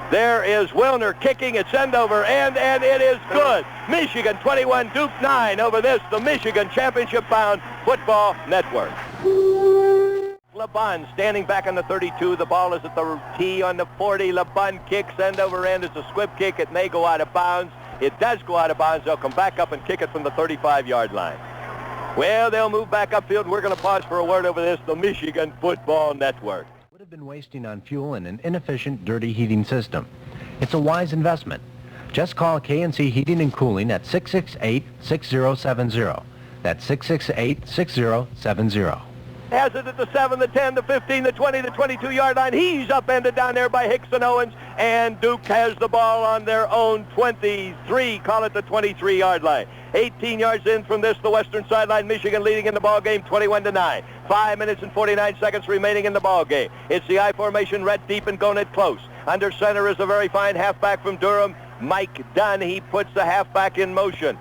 Speaker 1: There is Wilner kicking. It's end over end, and it is good. Michigan 21, Duke 9 over this, the Michigan championship-bound football network. LeBun standing back on the 32. The ball is at the tee on the 40. LeBun kicks end over end. It's a squib kick. It may go out of bounds. It does go out of bounds. They'll come back up and kick it from the 35-yard line. Well, they'll move back upfield. We're going to pause for a word over this, the Michigan Football Network.
Speaker 2: Would have been wasting on fuel and an inefficient, dirty heating system. It's a wise investment. Just call K&C Heating and Cooling at 668-6070. That's 668-6070.
Speaker 1: Has it at the 7, the 10, the 15, the 20, the 22-yard line. He's upended down there by Hicks and Owens, and Duke has the ball on their own 23, call it the 23-yard line. 18 yards in from this, the western sideline, Michigan leading in the ball game 21-9. 5 minutes and 49 seconds remaining in the ball game. It's the I formation, red deep and going it close. Under center is a very fine halfback from Durham, Mike Dunn. He puts the halfback in motion.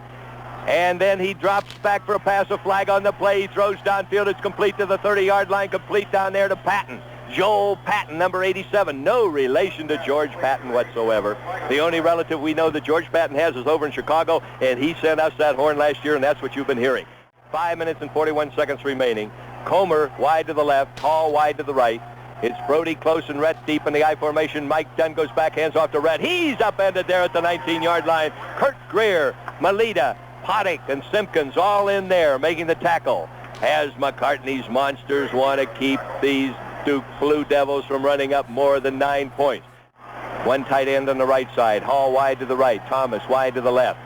Speaker 1: And then he drops back for a pass, a flag on the play. He throws downfield. It's complete to the 30-yard line, complete down there to Patton. Joel Patton, number 87. No relation to George Patton whatsoever. The only relative we know that George Patton has is over in Chicago, and he sent us that horn last year, and that's what you've been hearing. 5 minutes and 41 seconds remaining. Comer wide to the left, Hall wide to the right. It's Brody close and Rhett deep in the I formation. Mike Dunn goes back, hands off to Rhett. He's upended there at the 19-yard line. Kurt Greer, Melita, Poddick, and Simpkins all in there making the tackle. As McCartney's Monsters want to keep these Duke Blue Devils from running up more than 9 points. One tight end on the right side. Hall wide to the right. Thomas wide to the left.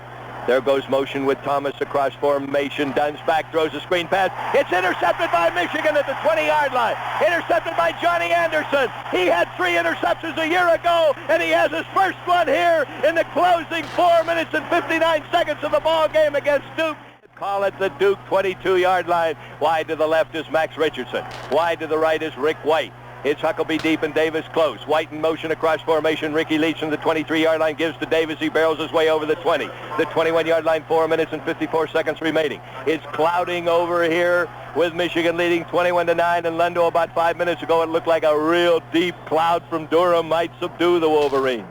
Speaker 1: There goes motion with Thomas across formation. Dunn's back, throws a screen pass. It's intercepted by Michigan at the 20-yard line. Intercepted by Johnny Anderson. He had 3 interceptions a year ago, and he has his first one here in the closing 4 minutes and 59 seconds of the ball game against Duke. Call it the Duke 22-yard line. Wide to the left is Max Richardson. Wide to the right is Rick White. It's Huckabee deep and Davis close. White in motion across formation. Ricky Leach from the 23-yard line gives to Davis. He barrels his way over the 20. The 21-yard line, 4 minutes and 54 seconds remaining. It's clouding over here with Michigan leading 21-9. And Lendo, about 5 minutes ago, it looked like a real deep cloud from Durham might subdue the Wolverines.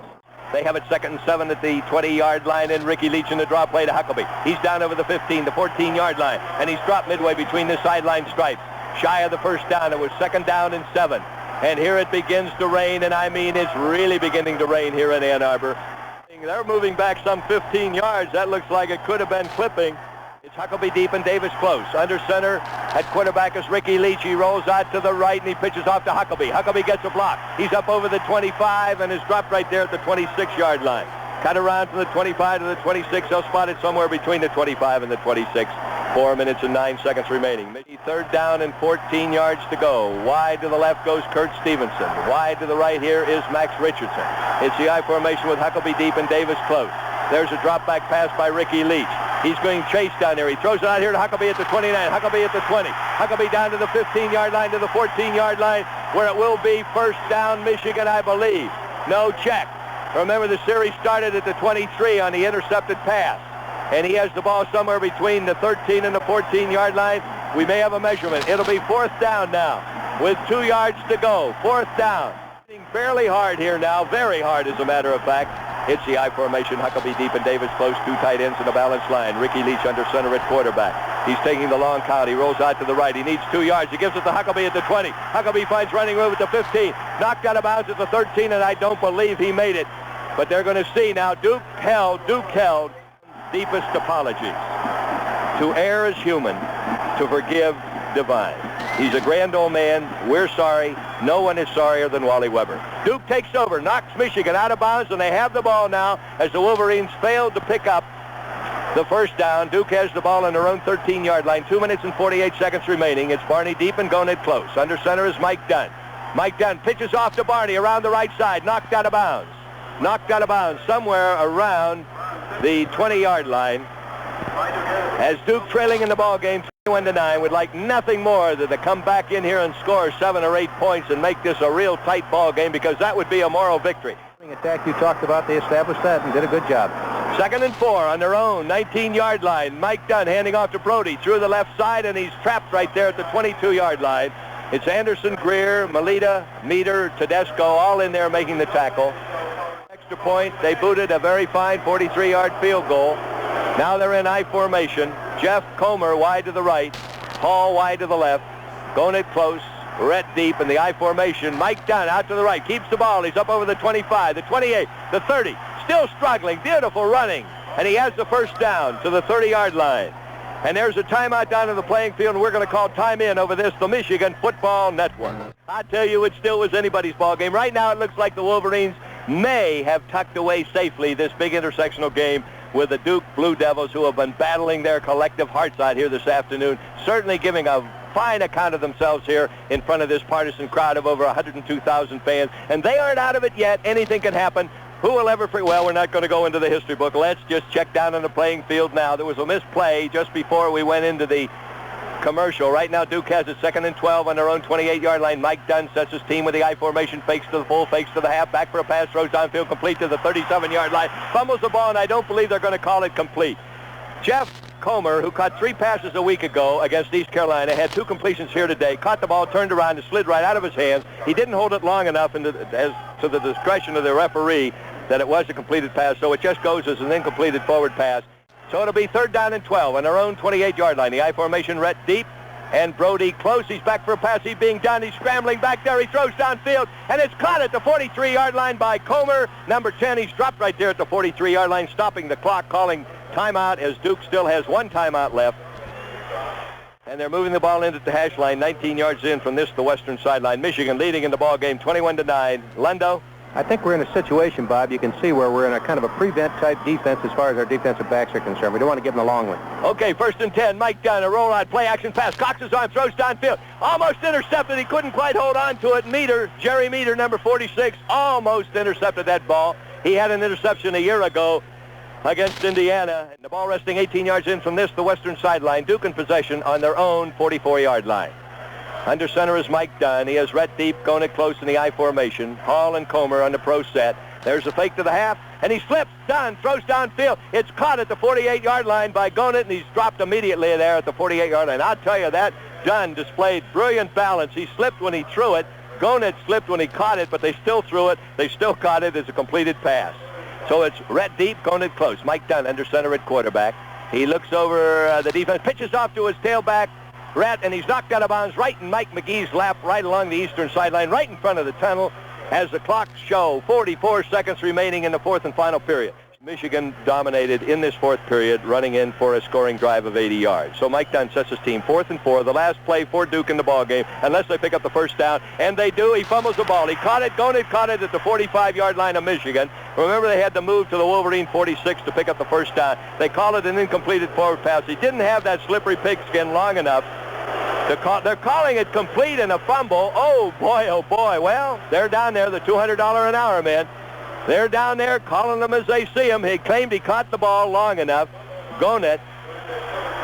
Speaker 1: They have it 2nd and 7 at the 20-yard line, and Ricky Leach in the draw play to Huckabee. He's down over the 15, the 14-yard line, and he's dropped midway between the sideline stripes. Shy of the first down. It was 2nd down and 7. And here it begins to rain, and I mean it's really beginning to rain here in Ann Arbor. They're moving back some 15 yards. That looks like it could have been clipping. It's Huckabee deep and Davis close. Under center at quarterback is Ricky Leach. He rolls out to the right, and he pitches off to Huckabee. Huckabee gets a block. He's up over the 25 and is dropped right there at the 26-yard line. Cut around from the 25 to the 26. They'll spot it somewhere between the 25 and the 26. 4 minutes and 9 seconds remaining. 3rd down and 14 yards to go. Wide to the left goes Kurt Stevenson. Wide to the right here is Max Richardson. It's the I formation with Huckabee deep and Davis close. There's a drop back pass by Ricky Leach. He's going chase down there. He throws it out here to Huckabee at the 29. Huckabee at the 20. Huckabee down to the 15-yard line, to the 14-yard line, where it will be first down Michigan, I believe. No check. Remember, the series started at the 23 on the intercepted pass. And he has the ball somewhere between the 13 and the 14-yard line. We may have a measurement. It'll be 4th down now with 2 yards to go. 4th down. Fairly hard here now, very hard as a matter of fact. It's the I formation. Huckabee deep and Davis close. 2 tight ends in a balanced line. Ricky Leach under center at quarterback. He's taking the long count. He rolls out to the right. He needs 2 yards. He gives it to Huckabee at the 20. Huckabee finds running room at the 15. Knocked out of bounds at the 13, and I don't believe he made it. But they're going to see now. Duke held. Deepest apologies. To err is human, to forgive divine. He's a grand old man. We're sorry. No one is sorrier than Wally Weber. Duke takes over, knocks Michigan out of bounds, and they have the ball now as the Wolverines failed to pick up the first down. Duke has the ball on their own 13-yard line. 2 minutes and 48 seconds remaining. It's Barney deep and Gonit close. Under center is Mike Dunn. Mike Dunn pitches off to Barney around the right side. Knocked out of bounds. Knocked out of bounds somewhere around the 20-yard line. As Duke trailing in the ball game 21-9 would like nothing more than to come back in here and score 7 or 8 points and make this a real tight ball game, because that would be a moral victory.
Speaker 2: Attack you talked about, they established that and did a good job.
Speaker 1: 2nd and 4 on their own 19-yard line. Mike Dunn handing off to Brody through the left side, and he's trapped right there at the 22-yard line. It's Anderson, Greer, Melita, Meter, Tedesco all in there making the tackle. Extra point. They booted a very fine 43-yard field goal. Now they're in I formation. Jeff Comer wide to the right. Hall wide to the left. Gonit close. Rhett deep in the I formation. Mike Dunn out to the right. Keeps the ball. He's up over the 25, the 28, the 30. Still struggling. Beautiful running. And he has the first down to the 30-yard line. And there's a timeout down in the playing field, and we're going to call time in over this, the Michigan Football Network. I tell you, it still was anybody's ball game. Right now it looks like the Wolverines may have tucked away safely this big intersectional game with the Duke Blue Devils, who have been battling their collective hearts out here this afternoon, certainly giving a fine account of themselves here in front of this partisan crowd of over 102,000 fans. And they aren't out of it yet. Anything can happen. Who will ever well, we're not going to go into the history book. Let's just check down on the playing field now. There was a misplay just before we went into the commercial. Right now, Duke has it 2nd and 12 on their own 28-yard line. Mike Dunn sets his team with the I formation, fakes to the full, fakes to the half, back for a pass, throws downfield, complete to the 37-yard line, fumbles the ball, and I don't believe they're going to call it complete. Jeff Comer, who caught 3 passes a week ago against East Carolina, had 2 completions here today, caught the ball, turned around, and slid right out of his hands. He didn't hold it long enough as to the discretion of the referee that it was a completed pass, so it just goes as an incompleted forward pass. So it'll be 3rd down and 12 on their own 28-yard line. The I formation, Rhett deep, and Brody close. He's back for a pass. He's being done. He's scrambling back there. He throws downfield, and it's caught at the 43-yard line by Comer. Number 10, he's dropped right there at the 43-yard line, stopping the clock, calling timeout as Duke still has 1 timeout left. And they're moving the ball into the hash line, 19 yards in from this, the western sideline. Michigan leading in the ball game, 21-9. Lundo?
Speaker 2: I think we're in a situation, Bob, you can see where we're in a kind of a prevent-type defense as far as our defensive backs are concerned. We don't want to give them a long one.
Speaker 1: Okay, 1st and 10. Mike Dunn, a roll-out play-action pass. Cox his arm, throws downfield. Almost intercepted. He couldn't quite hold on to it. Jerry Meter, number 46, almost intercepted that ball. He had an interception a year ago against Indiana. The ball resting 18 yards in from this, the western sideline. Duke in possession on their own 44-yard line. Under center is Mike Dunn. He has Rhett deep, going it close in the I formation. Hall and Comer on the pro set. There's a fake to the half, and he slips. Dunn throws downfield. It's caught at the 48-yard line by Gonit, and he's dropped immediately there at the 48-yard line. I'll tell you that. Dunn displayed brilliant balance. He slipped when he threw it. Gonit slipped when he caught it, but they still threw it. They still caught it as a completed pass. So it's Rhett deep, Gonit close. Mike Dunn under center at quarterback. He looks over the defense, pitches off to his tailback, Rhett, and he's knocked out of bounds right in Mike McGee's lap, right along the eastern sideline, right in front of the tunnel, as the clock show 44 seconds remaining in the 4th and final period. Michigan dominated in this 4th period, running in for a scoring drive of 80 yards. So Mike Dunn sets his team 4th and 4, the last play for Duke in the ball game, unless they pick up the 1st down, and they do. He fumbles the ball. He caught it. Gonit caught it at the 45-yard line of Michigan. Remember, they had to move to the Wolverine 46 to pick up the 1st down. They call it an incompleted forward pass. He didn't have that slippery pigskin long enough. They're calling it complete and a fumble. Oh, boy. Well, they're down there, the $200 an hour men. They're down there calling them as they see him. He claimed he caught the ball long enough, Gonit,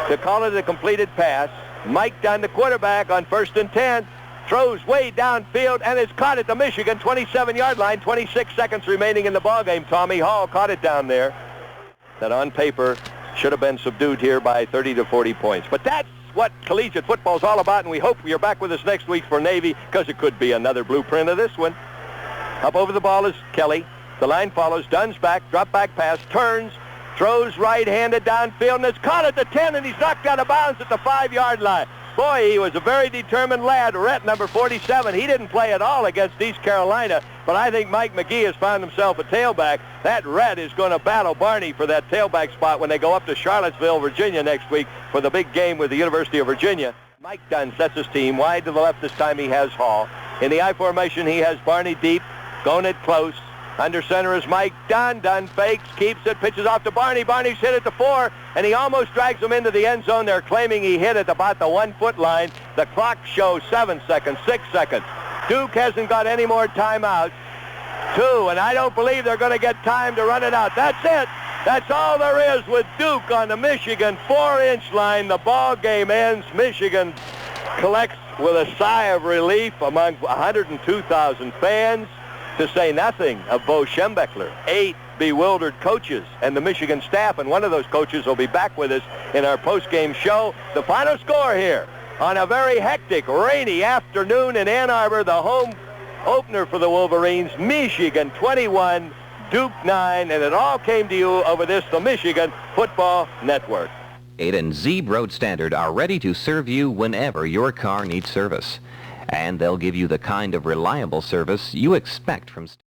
Speaker 1: to call it a completed pass. Mike Dunn, the quarterback, on 1st and 10, throws way downfield, and it's caught at the Michigan 27-yard line. 26 seconds remaining in the ballgame. Tommy Hall caught it down there. That on paper should have been subdued here by 30 to 40 points. But that's what collegiate football is all about, and we hope you're back with us next week for Navy, because it could be another blueprint of this one. Up over the ball is Kelly. The line follows. Dunn's back, drop back pass, turns, throws right-handed downfield, and it's caught at the 10, and he's knocked out of bounds at the 5-yard line. Boy, he was a very determined lad. Rhett, number 47, he didn't play at all against East Carolina, but I think Mike McGee has found himself a tailback. That Rhett is going to battle Barney for that tailback spot when they go up to Charlottesville, Virginia next week for the big game with the University of Virginia. Mike Dunn sets his team wide to the left. This time he has Hall. In the I formation, he has Barney deep, Gonit close. Under center is Mike Dunn. Dunn fakes, keeps it, pitches off to Barney. Barney's hit at the 4, and he almost drags him into the end zone. They're claiming he hit at about the 1-foot line. The clock shows 7 seconds, 6 seconds. Duke hasn't got any more timeouts. 2, and I don't believe they're going to get time to run it out. That's it. That's all there is with Duke on the Michigan 4-inch line. The ball game ends. Michigan collects with a sigh of relief among 102,000 fans. To say nothing of Bo Schembechler, 8 bewildered coaches and the Michigan staff, and one of those coaches will be back with us in our post-game show. The final score here on a very hectic, rainy afternoon in Ann Arbor, the home opener for the Wolverines, Michigan 21, Duke 9, and it all came to you over this, the Michigan Football Network.
Speaker 5: 8 and Zeeb Road Standard are ready to serve you whenever your car needs service. And they'll give you the kind of reliable service you expect from